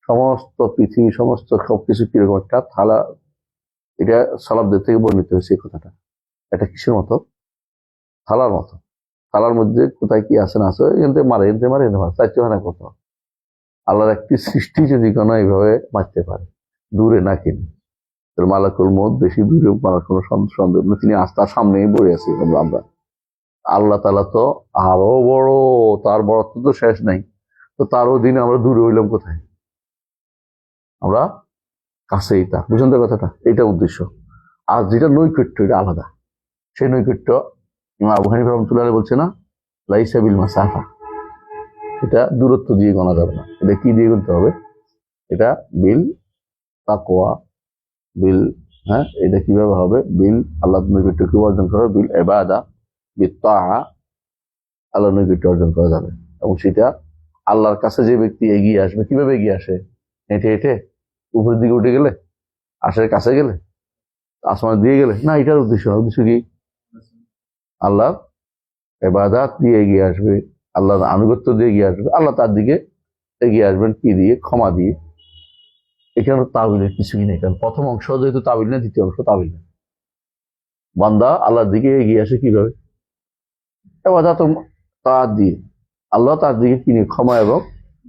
সমস্ত পৃথিবী, সমস্ত সবকিছু কিরকম একটা থালা। এটা সালাফদের থেকে বর্ণিত হয়েছে এই কথাটা। এটা কিসের মতো? থালার মতো। থালার মধ্যে কোথায় কি আছে না আছে, এনতে মারে এনতে মারে এনতে মারে, চাইতে হয় না কত। আল্লাহর একটি সৃষ্টি যদি কোনো এইভাবে মারতে পারে, দূরে না কিনে, তাহলে মালাকুল মউত বেশি দূরে মারার কোনো সন্দেহ নেই। তিনি আস্থার সামনেই বসে আছি আমরা। আল্লাহ তাআলা তো আরো বড়, তার বড়ত্ব তো শেষ নাই। তো তার অধীনে আমরা দূরে হইলাম কোথায়? আমরা কাছেই। তা বুঝুন তো কথাটা, এটা উদ্দেশ্য। আর যেটা নৈকট্য, এটা আলাদা। সেই নৈকট্য ইমাম আবু হানিফা রাহমাতুল্লাহ আলাইহি বলছে না, লাইসা বিল মাসাফা, এটা দূরত্ব দিয়ে গণা যাবে না। এটা কি দিয়ে গুনতে হবে? এটা বিল তাকওয়া, বিল, হ্যাঁ, এটা কিভাবে হবে? বিল আল্লাহর নৈকট্য কি অর্জন করা? বিল ইবাদা, বিত তাআ, আল্লাহর নৈকট্য অর্জন করা যাবে। এবং সেটা আল্লাহর কাছে যে ব্যক্তি এগিয়ে আসবে, কিভাবে এগিয়ে আসে? হেঁটে হেঁটে উপরের দিকে উঠে গেলে, আশের কাছে গেলে, আসমান দিয়ে গেলে না, এটার উদ্দেশ্য না। উদ্দেশ্য কি? আল্লাহ ইবাদত দিয়ে এগিয়ে আসবে, আল্লাহর আনুগত্য দিয়ে এগিয়ে আসবে, আল্লাহ তার দিকে এগিয়ে আসবেন কি দিয়ে? ক্ষমা দিয়ে। এখানে তাবিলের কিছুই নেই, কারণ প্রথম অংশ যেহেতু তাবিল না, দ্বিতীয় অংশ তাবিল না। বান্দা আল্লাহর দিকে এগিয়ে আসে কিভাবে? ইবাদত তাআত দিয়ে। আল্লাহ তার দিকে কি নিয়ে? ক্ষমা এবং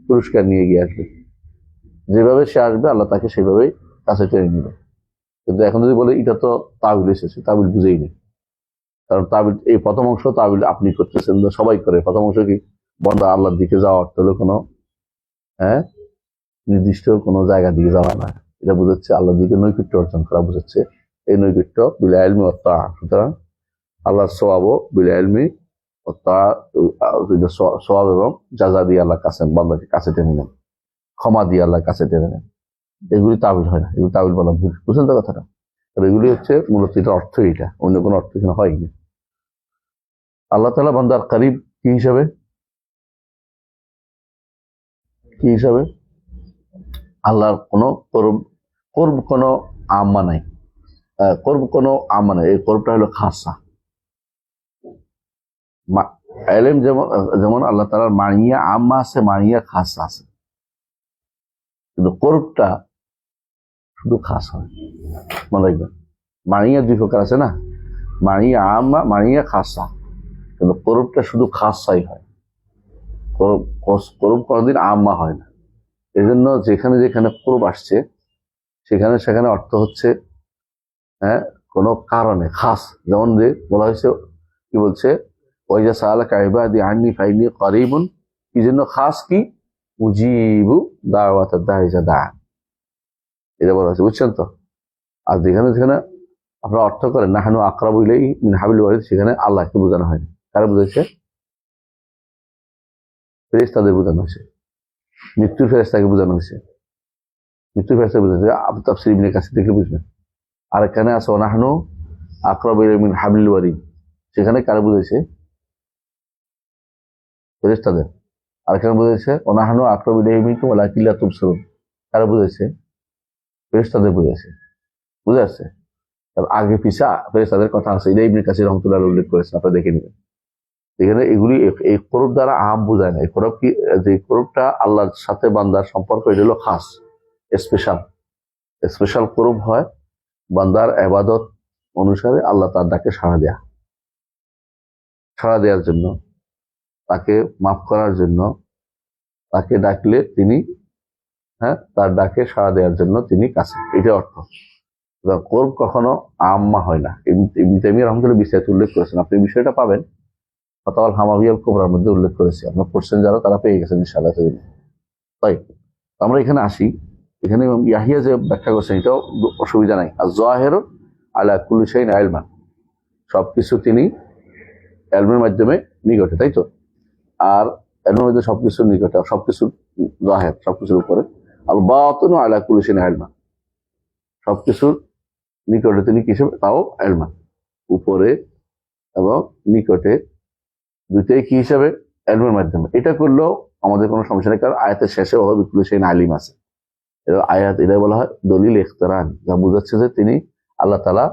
পুরস্কার নিয়ে এগিয়ে আসবে। যেভাবে সে আসবে আল্লাহ তাকে সেভাবেই কাছে টেনে নেবে। কিন্তু এখন যদি বলে এটা তো তাবিল এসেছে, তাবিল বুঝেই নেই। কারণ তাবিল, এই প্রথম অংশ তাবিল আপনি করতেছেন, সবাই করে। প্রথম অংশ কি? বান্দা আল্লাহর দিকে যাওয়া অর্থ হলো কোনো, হ্যাঁ, নির্দিষ্ট কোনো জায়গা দিকে যাওয়া না। এটা বোঝাচ্ছে আল্লাহর দিকে নৈকট্য অর্জন করা বোঝাচ্ছে। এই নৈকট্য বিল ইলমি ওয়াত তাআ। সুতরাং আল্লাহর সওয়াবও বিল ইলমি ওয়াত তাআ, সওয়াব এবং জাযা দিয়ে আল্লাহর কাছে বান্দাকে কাছে টেনে নেন, ক্ষমা দিয়ে আল্লাহর কাছে টেনে নেন। এগুলি তাবিল হয় না, এগুলি তাবিল বলা ভুল। বুঝলেন তো কথাটা? এগুলি হচ্ছে মূলত এটার অর্থ, এটা অন্য কোনো অর্থ এখানে হয়নি। আল্লাহ তাআলা বান্দার করিব কি হিসাবে? কি হিসাবে? আল্লাহর কোনো করব কোনো আম্মা নাই, করব কোনো আম্মা নাই। এই করবটা হলো খাসা। এলেম যেমন যেমন আল্লাহ তাআলার মানিয়া আম্মা আছে, মানিয়া খাসা আছে, কিন্তু করবটা শুধু খাস হয়। মনে রাখবেন, মানিয়া 2 প্রকার আছে না, মানিয়া আম্মা, মানিয়া খাসা, কিন্তু করবটা শুধু খাসাই হয়। করব কোনোদিন আম্মা হয় না। এই জন্য যেখানে যেখানে করব আসছে সেখানে সেখানে অর্থ হচ্ছে, হ্যাঁ, কোনো কারণে খাস। যেমন যে বলা হয়েছে, কি বলছে? ওয়াইজা সাআলাকা ইবাদি আন্নী ফাইন্নী করিবুন, কি জন্য খাস? কি? উজিবু দাওয়াতাদ দাঈ ইযা দাআন। এটা বলা হয়েছে, বুঝছেন তো? আর যেখানে যেখানে আপনারা অর্থ করেন নাহানু আকরাবু ইলাইহি মিন হাবিল ওয়ারিদ, সেখানে আল্লাহকে বোঝানো হয়নি। কারা বুঝাইছে? ফেরেশতাদের বোঝানো হয়েছে, মৃত্যুর ফেরেশতাকে বোঝানো হয়েছে, মৃত্যুর ফেরেশতা বোঝাচ্ছে। আবু তাফসীর ইবনে কাসির দেখলে বুঝবেন। আর এখানে আছে ওয়ানাহনু আকরাবু ইলাইহি মিন হাবিল ওয়ারিদ, সেখানে কারা বুঝাইছে? ফেরেশতাদের। আর এখানে বুঝাইছে ওয়ানাহনু আকরাবু ইলাইহি মিনকুম ওয়ালাকিন লা তুবসিরুন, কারা বুঝাইছে? ফেরেশতাদের বুঝাইছে। বুঝা যাচ্ছে? তার আগে পিছা ফেরেশতাদের কথা আছে, এটা ইবনে কাসির রাহমাতুল্লাহ আলাইহি উল্লেখ করেছেন, আপনারা দেখে নেবেন। এখানে এগুলি এই কোরব দ্বারা আম বোঝায় না। এই কোরব কি, যে কোরবটা আল্লাহর সাথে বান্দার সম্পর্ক, এটা হলো খাস, স্পেশাল। স্পেশাল কোরব হয় বান্দার ইবাদত অনুসারে আল্লাহ তার ডাকে সাড়া দেয়া, সাড়া দেওয়ার জন্য, তাকে মাফ করার জন্য, তাকে ডাকলে তিনি, হ্যাঁ, তার ডাকে সাড়া দেওয়ার জন্য তিনি কাছে, এটা অর্থ। কোরব কখনো আম্মা হয় না। ইবনে তাইমিয়া রাহমাতুল্লাহ বিস্তারিত উল্লেখ করেছেন, আপনি বিষয়টা পাবেন ফাতাওয়াল হামাবিয়াল কুবরার মধ্যে উল্লেখ করেছি। আপনার পড়ছেন যারা, তারা পেয়ে গেছেন ইনশাআল্লাহ। তাই আমরা এখানে আসি। এখানে ইয়াহিয়া যে ব্যাখ্যা করছেন এটাও অসুবিধা নাই। আর যাহিরু আলা কুল্লি শাইইন ইলমা, সবকিছু তিনি ইলমের মাধ্যমে নিকটে, তাই তো। আর ইলমের মধ্যে সবকিছুর নিকটে, সবকিছু যাহির, সবকিছুর উপরে। আল বাতিনু আলা কুল্লি শাইইন ইলমা, সবকিছুর নিকটে তিনি কিছু, তাও ইলমা, উপরে এবং নিকটে দুইটাই কি হিসাবে? ইলমের মাধ্যমে। এটা করলেও আমাদের কোনো সমস্যা নেই, কারণ আয়াতের শেষে ওয়া বিকুল্লি শাইইন আলিম আছে। এটা আয়াত, এটা বলা হয় দলিল ইখতিরান, যা বোঝাচ্ছে যে তিনি আল্লাহ তাআলা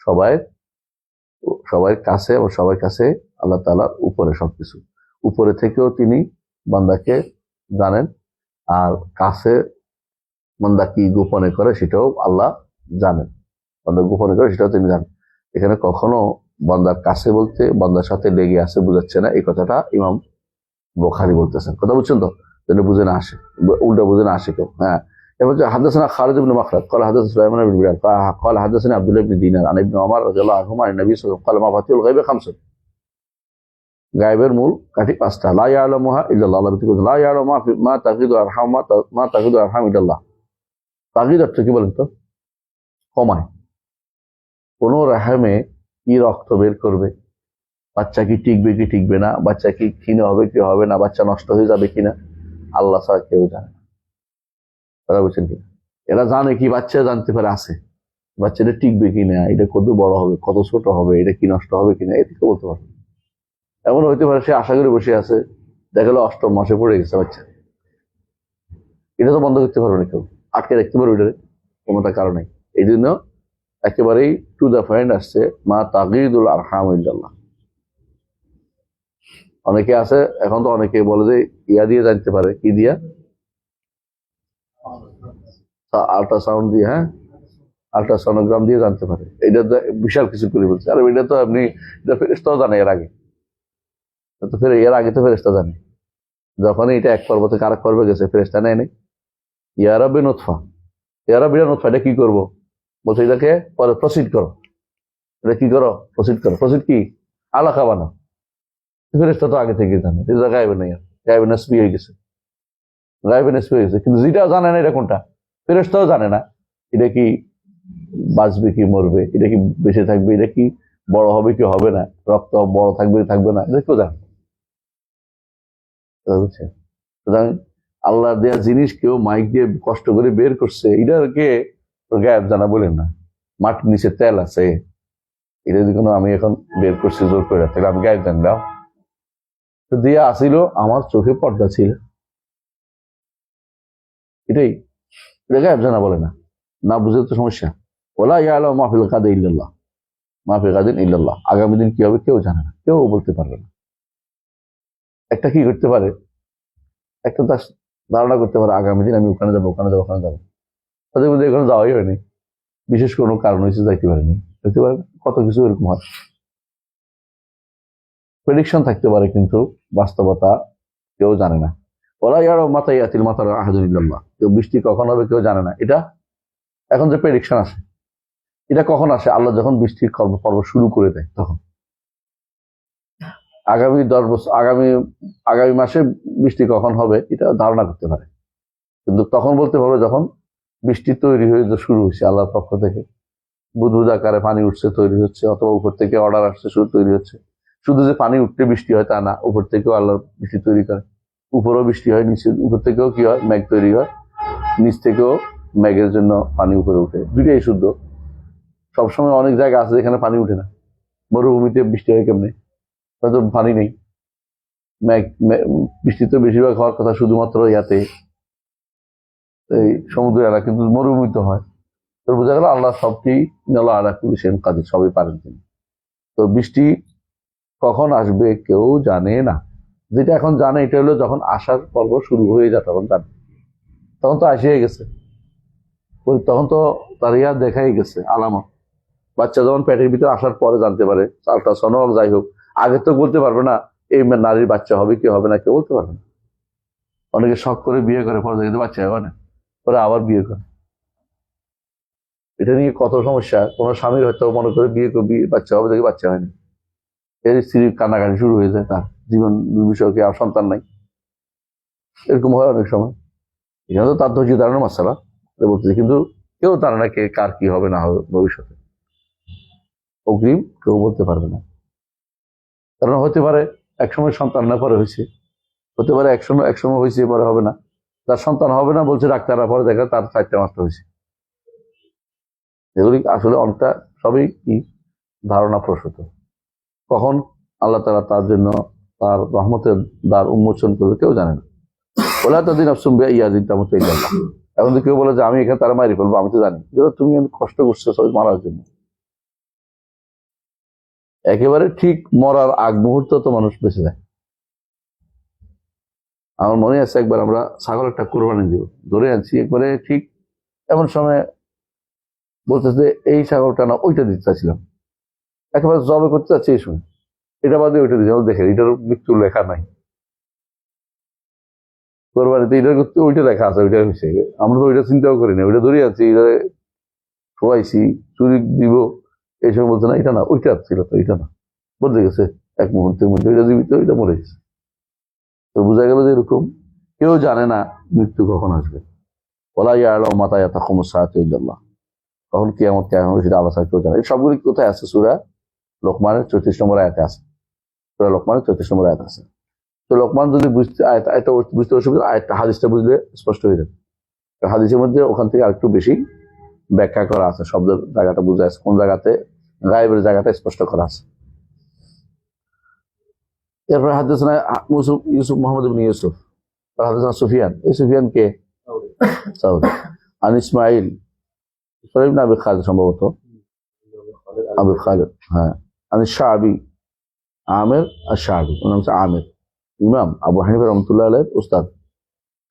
সবাই কাছে, এবং সবার কাছে আল্লাহ তাআলার উপরে, সবকিছু উপরে থেকেও তিনি বান্দাকে জানেন, আর কাছে বান্দা কি গোপনে করে সেটাও আল্লাহ জানেন, বান্দা গোপনে করে সেটাও তিনি জানেন। এখানে কখনো বান্দার কাছে বলতে বান্দার সাথে লেগে আছে বুঝাচ্ছে না, এই কথাটা ইমাম বুখারী বলতেছেন। কথা বুঝছেন তো? যেন বুঝে না আসে, উল্টা বুঝে না আসে কেউ। হ্যাঁ, এবার হাদাসানা খালিদ ইবনে মাখরাদ قال حدثنا سليمان بن بلال قال حدثني عبد الله بن دينار عن ابن عمر رضي الله عنهما عن النبي صلى الله عليه وسلم قال مفاتيح الغيب خمس, গায়েবের মূল কাঠি পাঁচটা। লা ইয়ালামুহা ইল্লাল্লাহ, আল্লাহ ব্যতীত লা ইয়ালামু মা তাগিদু আরহাম, মা তাগিদু আরহাম ইল্লাল্লাহ। তাগিদ অর্থ কি বলেন তো? কমায়। কোন রাহামে কি রক্ত বের করবে, বাচ্চা কি টিকবে কি টিকবে না, বাচ্চা কি ক্ষীণ হবে কি হবে না, বাচ্চা নষ্ট হয়ে যাবে কিনা, আল্লাহ ছাড়া কেউ জানে না। কথা বলছেন কিনা? এরা জানে কি, বাচ্চা জানতে পারে আছে, বাচ্চাটা টিকবে কিনা, এটা কত বড় হবে, কত ছোট হবে, এটা কি নষ্ট হবে কিনা, এটা কেউ বলতে পারবে। এমন হইতে পারে সে আশা করে বসে আছে, দেখা গেল 8ম মাসে পড়ে গেছে বাচ্চা, এটা তো বন্ধ করতে পারবে না কেউ, আটকে রাখতে পারবে এটা ক্ষমতা কারণে। এই জন্য একেবারেই টু দ্য পয়েন্ট আসছে মা তাগিদুল আরহাম ইল্লাল্লাহ। অনেকে আছে, এখন তো অনেকে বলে যে ইয়া দিয়ে জানতে পারে, কি দিয়া? আল্ট্রাসাউন্ড দিয়ে, হ্যাঁ, আল্ট্রাসোনোগ্রাম দিয়ে জানতে পারে। এটা তো বিশাল কিছু করে বলছে। আর এটা তো আপনি, এটা ফেরেশতাও জানে এর আগে, তো এর আগে তো ফেরেশতা জানে। যখন এটা এক পর্ব থেকে আরেক পর্বে গেছে, ফেরেশতা নেয় নাই। ইয়া রাব্বি নুতফা, ইয়া রাব্বি নুতফা, এটা কি করবো? বলছে এটাকে পরে প্রসিড করো, এটা কি করো? প্রসিড করো। প্রসিড কি? আলাকা বানাও। ফেরেশতা তো আগে থেকে জানে, এটা গায়েবে নেই, গায়েবে নাসবি হয়ে গেছে, গায়েবে নাসবি হয়ে গেছে। কিন্তু যেটা জানে না এটা কোনটা, ফেরেশতাও জানে না। এটা কি বাঁচবে কি মরবে, এটা কি বেঁচে থাকবে, এটা কি বড় হবে কি হবে না, রক্ত বড় থাকবে থাকবে না, এটা কেউ জানে। সুতরাং আল্লাহ দেয়া জিনিস কেউ মাইক দিয়ে কষ্ট করে বের করছে, এটাকে গায়েব জানা বলেন না। মাটির নিচে তেল আছে, এটা যদি কোনো আমি এখন বের করছি জোর করে, তাহলে আমি গায়েব জান দাও দিয়ে আসিল, আমার চোখে পর্দা ছিল, এটাই, এটা গায়েব জানা বলে না। না বুঝে তো সমস্যা। ওলা ইয়ালামু মা ফিল গাদি ইল্লাল্লাহ, মা ফিল গাদিন ইল্লাল্লাহ, আগামী দিন কি হবে কেউ জানে না, কেউ বলতে পারবে না। একটা কি করতে পারে, একটা তার ধারণা করতে পারে আগামী দিন আমি ওখানে যাবো, ওখানে যাবো, ওখানে যাবো, তাদের মধ্যে এখানে যাওয়াই হয়নি, বিশেষ কোনো কারণ হয়েছে যাইতে পারেনি, হতে পারে কত কিছু এরকম হয়। প্রেডিকশন থাকতে পারে, কিন্তু বাস্তবতা কেউ জানে না। ওলা ইয়ালামু মাতা ইয়াতিল মাতার আহাদুন ইল্লাল্লাহ, কেউ বৃষ্টি কখন হবে কেউ জানে না। এটা এখন যে প্রেডিকশন আসে, এটা কখন আসে? আল্লাহ যখন বৃষ্টির পর্ব শুরু করে দেয় তখন। আগামী 10 বছর, আগামী মাসে বৃষ্টি কখন হবে এটা ধারণা করতে পারে, কিন্তু তখন বলতে পারবে যখন বৃষ্টি তৈরি হয়ে শুরু হয়েছে আল্লাহর পক্ষ থেকে, বুদবুদ আকারে পানি উঠছে, তৈরি হচ্ছে, অথবা উপর থেকে অর্ডার আসছে, শুধু তৈরি হচ্ছে। শুধু যে পানি উঠতে বৃষ্টি হয় তা না, উপর থেকেও আল্লাহ বৃষ্টি তৈরি করে। উপরেও বৃষ্টি হয়, নিচে উপর থেকেও কি হয়, মেঘ তৈরি হয়, নিচ থেকেও মেঘের জন্য পানি উপরে উঠে। দুইটাই শুদ্ধ। সবসময় অনেক জায়গা আছে যেখানে পানি উঠে না। মরুভূমিতে বৃষ্টি হয় কেমনে? হয়তো পানি নেই। বৃষ্টি তো বেশিরভাগ হওয়ার কথা শুধুমাত্র ইয়াতে, এই সমুদ্র এলাকা, কিন্তু মরুভূমিতে হয়। তো বোঝা গেল আল্লাহ সবকেই আল্লাহ সেন কাজে সবই পারেন তিনি। তো বৃষ্টি কখন আসবে কেউ জানে না। যেটা এখন জানে এটা হলো যখন আসার পর্ব শুরু হয়ে যায় তখন জানে। তখন তো আসিয়ে গেছে, তখন তো তার ইয়া দেখাই গেছে আলামত। বাচ্চা যখন পেটের ভিতরে আসার পরে জানতে পারে, আল্ট্রাসাউন্ড হোক যাই হোক, আগে তো বলতে পারবে না এই নারীর বাচ্চা হবে কি হবে না, কেউ বলতে পারবে না। অনেকে শখ করে বিয়ে করে, পরে দেখে বাচ্চা হবে না, পরে আবার বিয়ে করে। এটা নিয়ে কত সমস্যা। কোন স্বামীর হয়তো মনে করে বিয়ে করবি, বাচ্চা হবে, দেখে বাচ্চা হয়নি, এর স্ত্রীর কান্নাকাটি শুরু হয়ে যায়, তার জীবন বিষয়কে আর সন্তান নাই। এরকম হয় অনেক সময়। এখানে তো তার ধৈর্য ধারণের মাসালা বলতেছে, কিন্তু কেউ জানে না কে কার কি হবে না হবে ভবিষ্যতে। অগ্রিম কেউ বলতে পারবে না। কারণ হতে পারে একসময় সন্তান না পরে হয়েছে, হতে পারে একসময় হয়েছে পরে হবে না। তার সন্তান হবে না বলছে ডাক্তাররা, পরে দেখা তার 4টা মাত্র হয়েছে। এগুলি আসলে অনেকটা সবই কি ধারণা প্রসূত। কখন আল্লাহ তাআলা তার জন্য তার রহমতের দ্বার উন্মোচন করবে কেউ জানে না। ওলা তাদিন আফসুম বিয়া ইয়াজিদ তামুত ইল্লাল্লাহ। এখন তো কেউ বলে যে আমি এখানে তারা মারি ফেলবো, আমি তো জানি যে তুমি কষ্ট করছো সবাই মারার জন্য। একেবারে ঠিক মরার আগ মুহূর্ত তো মানুষ বেঁচে যায়। আমার মনে আছে একবার আমরা ছাগল একটা কোরবানি দিব, ধরে আনছি, একবারে ঠিক এমন সময় বলতেছে এই ছাগলটা না ওইটা দিতে চাচ্ছিলাম, একেবারে জবে করতে চাচ্ছি এই সময়, এটা বাদে ওইটা দিচ্ছি, দেখেন এটার মৃত্যু লেখা নাই কোরবানিতে, এটা করতে ওইটা লেখা আছে, ওইটা হয়েছে। আমরা তো ওইটা চিন্তাও করি না, ওইটা ধরে আছি, এটা খোয়াইছি, চুরি দিব, এই সময় বলছে না এটা না ওইটা ছিল, তো এটা না, বলতে গেছে এক মুহূর্তের মধ্যে ওইটা জীবিত, ওইটা মরে গেছে। তো বোঝা গেল যে এরকম কেউ জানে না মৃত্যু কখন আসবে। ওলা ইয়ালামু মাতা ইয়াতাকুমু সাআতু ইল্লাল্লাহ। কখন কিয়ামত কেমন হবে সেটা আল্লাহ ছাড়া কেউ জানে। এই সবগুলি কোথায় আছে? সূরা লোকমানের 34 নম্বর আয়াতে আছে। সূরা লোকমানের 34 নম্বর আয়াত আছে। তো লোকমান যদি বুঝতে আয়াতটা বুঝতে অসুবিধা, আয়াতটা হাদিসটা বুঝলে স্পষ্ট হয়ে যাবে। হাদিসের মধ্যে ওখান থেকে আরেকটু বেশি ব্যাখ্যা করা আছে, শব্দের জায়গাটা বুঝে আছে, কোন জায়গাতে গায়েবের জায়গাটা স্পষ্ট করা আছে। এরপরে হাদিসনা ইউসুফ মোহাম্মদ ইবনে ইউসুফ, হাদিসনা সুফিয়ান। এই সুফিয়ান কে? সাউদি। আন ইসমাইল ইবনে আবি খালিদ, সম্ভবত আবু খালিদ, হ্যাঁ। আন শাআবি, আমির আশ-শাআবি, ওর নাম হচ্ছে আমির, ইমাম আবু হানিফা রাহমাতুল্লাহ আলাইহির উস্তাদ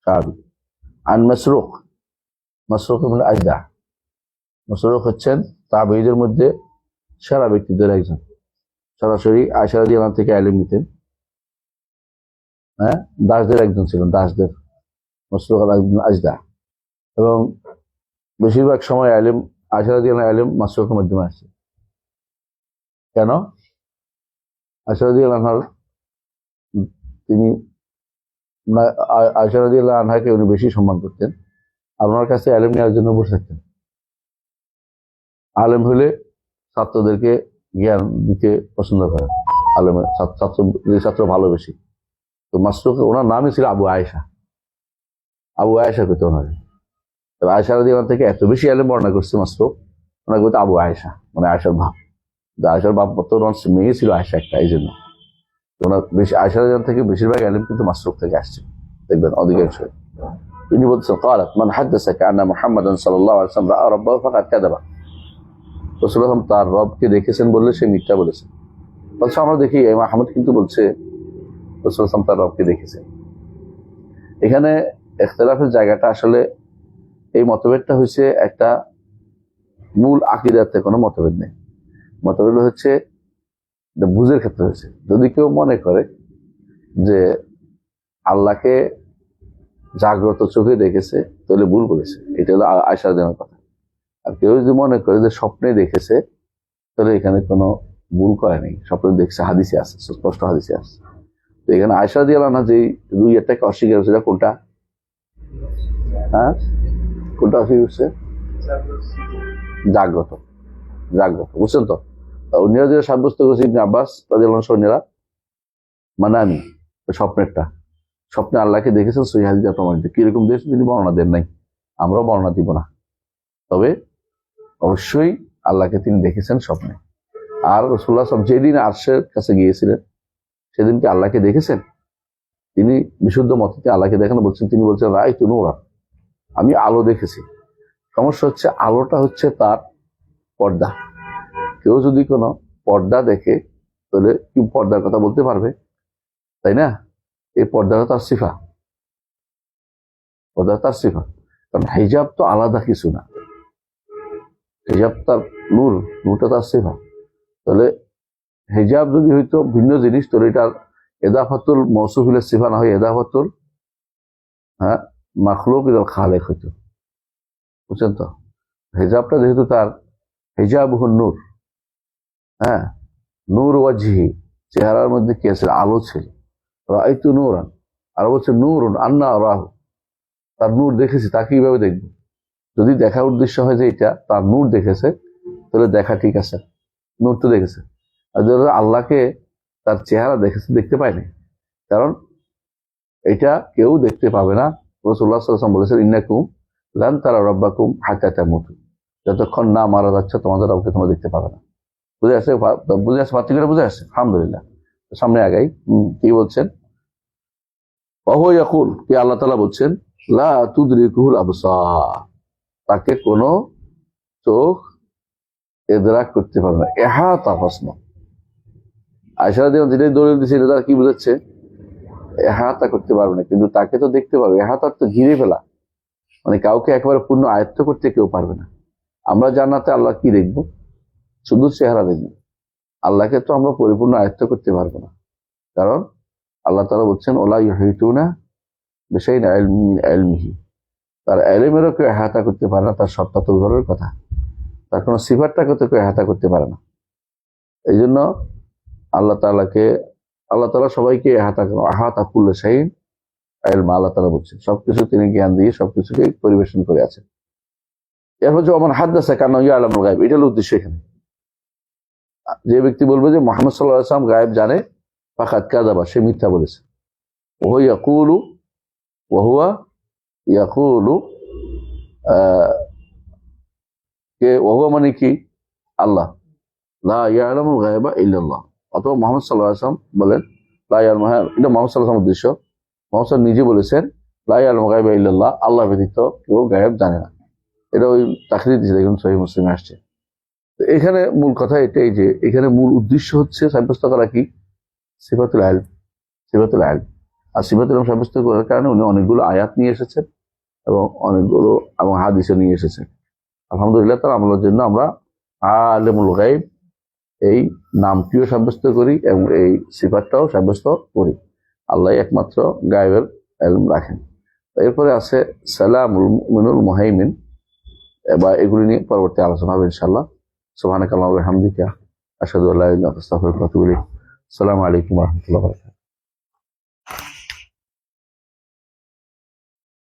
শাআবি। আন মাসরুক, মাসরুক ইবনে আজদা। মাসরুক হচ্ছেন তাবেঈদের মধ্যে সেরা ব্যক্তিদের একজন, সরাসরি আয়েশা রাদিয়াল্লাহু আনহা থেকে ইলম নিতেন। হ্যাঁ, দাসদের একজন ছিলেন, দাসদের, মাসরুক ইবনে আজদা। এবং বেশিরভাগ সময় ইলম আয়েশা রাদিয়াল্লাহু আনহা ইলম মাসরুকের মাধ্যমে আসছে। কেন? আয়েশা রাদিয়াল্লাহু আনহা তিনি আয়েশা রাদিয়াল্লাহু আনহাকে উনি বেশি সম্মান করতেন, আর ওনার কাছে ইলম নেওয়ার জন্য বসে থাকতেন। আলেম হলে ছাত্রদেরকে জ্ঞান দিতে পছন্দ করেন, আলেমের ছাত্র ভালোবেসে। তো মাসরুক ওনার নামই ছিল আবু আয়েশা, আবু আয়েশা পেতে ওনার। আয়েশা রাদিয়াল্লাহু আনহা থেকে এত বেশি ইলম বর্ণনা করছে মাসরুক, ওনাকে বলতে আবু আয়েশা, মানে আয়েশার বাপ। আয়েশার বাপ তো ওনার মেয়ে ছিল আয়েশা একটা, এই জন্য ওনার বেশি আয়েশা রাদিয়াল্লাহু আনহা থেকে বেশিরভাগ ইলম কিন্তু মাসরুক থেকে আসছে, দেখবেন অধিকাংশ। তিনি বলছেন قالت من حدثك أن محمدا صلى الله عليه وسلم رأى ربه فقد كذب। রাসূলুল্লাহ তার রবকে দেখেছেন বললে সে মিথ্যা বলেছে। বলছে আমরা দেখি ইমাম আহমদ কিন্তু বলছে রাসূলুল্লাহ তার রবকে দেখেছেন। এখানে ইখতিলাফের জায়গাটা আসলে এই মতভেদটা হচ্ছে একটা মূল আকীদাতে কোনো মতভেদ নেই। মতভেদ হচ্ছে বুঝের ক্ষেত্রে হয়েছে। যদি কেউ মনে করে যে আল্লাহকে জাগ্রত চোখে দেখেছে তাহলে ভুল বলেছে, এটা হলো আয়েশা রাদিয়াল্লাহু আনহার কথা। আর কেউ যদি মনে করে যে স্বপ্নে দেখেছে তাহলে এখানে কোনো ভুল করে নেই, স্বপ্নে দেখছে, হাদিসে আছে, স্পষ্ট হাদিসে আছে। তো এখানে আয়েশা রাদিয়াল্লাহু আনহা যে দুই একটাকে অস্বীকার করছে, কোনটা? হ্যাঁ, কোনটা অস্বীকার করছে? জাগ্রত। জাগ্রত, বুঝছেন তো? অন্যরা যেটা সাব্যস্ত করেছে ইবনে আব্বাস রাদিয়াল্লাহু আনহু অন্যরা মানামি স্বপ্নেরটা, স্বপ্নে আল্লাহকে দেখেছেন সহিহ হাদিসে প্রমাণিত। কিরকম দেখেছেন তিনি বর্ণনা দেন নাই, আমরাও বর্ণনা দিব না, তবে অবশ্যই আল্লাহকে তিনি দেখেছেন স্বপ্নে। আর রাসূলুল্লাহ সাল্লাল্লাহু আলাইহি ওয়াসাল্লাম যেদিন আরশের কাছে গিয়েছিলেন সেদিন কি আল্লাহকে দেখেছেন? তিনি বিশুদ্ধ মতে আল্লাহকে দেখেন বলছেন, তিনি বলছেন রাআইতু নূরা, আমি আলো দেখেছি। সমস্যা হচ্ছে আলোটা হচ্ছে তার পর্দা। কেউ যদি কোনো পর্দা দেখে তাহলে কি পর্দার কথা বলতে পারবে? তাই না? এই পর্দাটা তার সিফা, পর্দা তার সিফা। কারণ হিজাব তো আলাদা কিছু না, হিজাব তার নূর, নূরটা তার সিফা। তাহলে হিজাব যদি হইতো ভিন্ন জিনিস, তাহলে এটার এদাফাতুল মৌসুফিলের সিফা না হয় এদাফাতুল মাখলুক ইলাল খালেক হইতো, বুঝছেন তো? হিজাবটা যেহেতু তার হিজাবুহুন নূর, নূর ওয়াজহি, চেহারার মধ্যে কি আছে? আলো ছিল। রাআইতু নূরান, আর বলছে নূরুন আন্না আরাহু, তার নূর দেখেছি, তাকে কিভাবে দেখবো? যদি দেখার উদ্দেশ্য হয় যে এটা তার নূর দেখেছে, তাহলে দেখা ঠিক আছে, নূর তো দেখেছে। আর যদি আল্লাহকে তার চেহারা দেখেছে, দেখতে পায়নি, কারণ এটা কেউ দেখতে পাবে না। রাসূলুল্লাহ সাল্লাল্লাহু আলাইহি ওয়াসাল্লাম বলেছেন ইন্নাকুম লান তারা রাব্বাকুম হাত্তা তামুতু, যতক্ষণ না মারা যাচ্ছে তোমাদের রবকে তোমরা দেখতে পাবে না। বুঝে আসছে? বুঝে আসছে? পার্থক্যটা বুঝে আসছে? আলহামদুলিল্লাহ। সামনে আগাই, কি বলছেন? ওয়াহুয়া ইয়াকুল, কি আল্লাহ তাআলা বলছেন লা তুদরিকুহুল আবসার, তাকে কোনো চোখ ইদরাক করতে পারবে না। ইহাতা প্রশ্ন আয়েশা রাদিয়াল্লাহু আনহা যেটা দলিল দিয়েছিল, তারা কি বুঝাচ্ছে? ইহাতা করতে পারবে না, কিন্তু তাকে তো দেখতে পারবে। ইহাতা তো ঘিরে ফেলা, মানে কাউকে একেবারে পূর্ণ আয়ত্ত করতে কেউ পারবে না। আমরা জান্নাতে আল্লাহ কি দেখবো? শুধু চেহারা দেখবো। আল্লাহকে তো আমরা পরিপূর্ণ আয়ত্ত করতে পারবো না, কারণ আল্লাহ তাআলা বলছেন ওলা ইউহিতুনা বিশাইইন মিন ইলমিহি, তার ইলমেরও কেউ ইহাতা করতে পারে না, তার সত্তা তো দূরের কথা, তার কোনো সিফাতটাকে তো কেউ ইহাতা করতে পারে না। এই জন্য আল্লাহ তাআলা সবাইকে আহাতা কুল্লি শাইইন ইলমা, আল্লাহ তাআলা বলছেন সবকিছু তিনি জ্ঞান দিয়ে সবকিছুকে পরিবেশন করে আছেন। এরপর যে আমার হাদাসা কান্না ইয়ালামুল গায়ব, এটা হলো উদ্দেশ্য। এখানে যে ব্যক্তি বলবে যে মুহাম্মদ সাল্লাল্লাহু আলাইহি ওয়াসাল্লাম গায়েব জানে, ফাকাদ কাযাবা, সে মিথ্যা বলেছে। ওয়া হুয়া ইয়াকুলু কে ওয়া মানে কি? আল্লাহ, লা ইয়ালামুল গায়বা ইল্লাল্লাহ, অথবা মুহাম্মদ সাল্লাল্লাহু আলাইহি ওয়াসাল্লাম বলেন লা ইয়ালামু, এটা মুহাম্মদ সাল্লাল্লাহু আলাইহি ওয়াসাল্লামের উদ্দেশ্য। মুহাম্মদ সাল্লাল্লাহু নিজে বলেছেন লা ইয়ালামুল গায়বা ইল্লাল্লাহ, আল্লাহ ব্যতীত কেউ গায়েব জানে না। এটা ওই তাকরীর দিয়েছে, দেখুন সহিহ মুসলিমে আসছে। এখানে মূল কথা এটাই যে এখানে মূল উদ্দেশ্য হচ্ছে সাব্যস্ত করা কি? সিফাতুল ইলম, সিফাতুল ইলম। আর সিফাতুল ইলম সাব্যস্ত করার কারণে উনি অনেকগুলো আয়াত নিয়ে এসেছেন এবং হাদিসও নিয়ে এসেছেন। আলহামদুলিল্লাহ, তার আমলের জন্য আমরা আলেমুল গায়ব এই নামটিও সাব্যস্ত করি এবং এই সিফাতটাও সাব্যস্ত করি। আল্লাহ একমাত্র গায়বের ইলম রাখেন। এরপরে আছে সালামুল মুমিনুল মুহাইমিন, বা এগুলি নিয়ে পরবর্তী আলোচনা হবে ইনশাআল্লাহ। সুবহানাকাল্লাহু ওয়া বিহামদিকা আশহাদু আল্লা ইলাহা ইল্লা আনতা আস্তাগফিরুকা ওয়া আতুবু ইলাইক। আসসালামু আলাইকুম ওয়া রাহমাতুল্লাহি ওয়া বারাকাতুহু।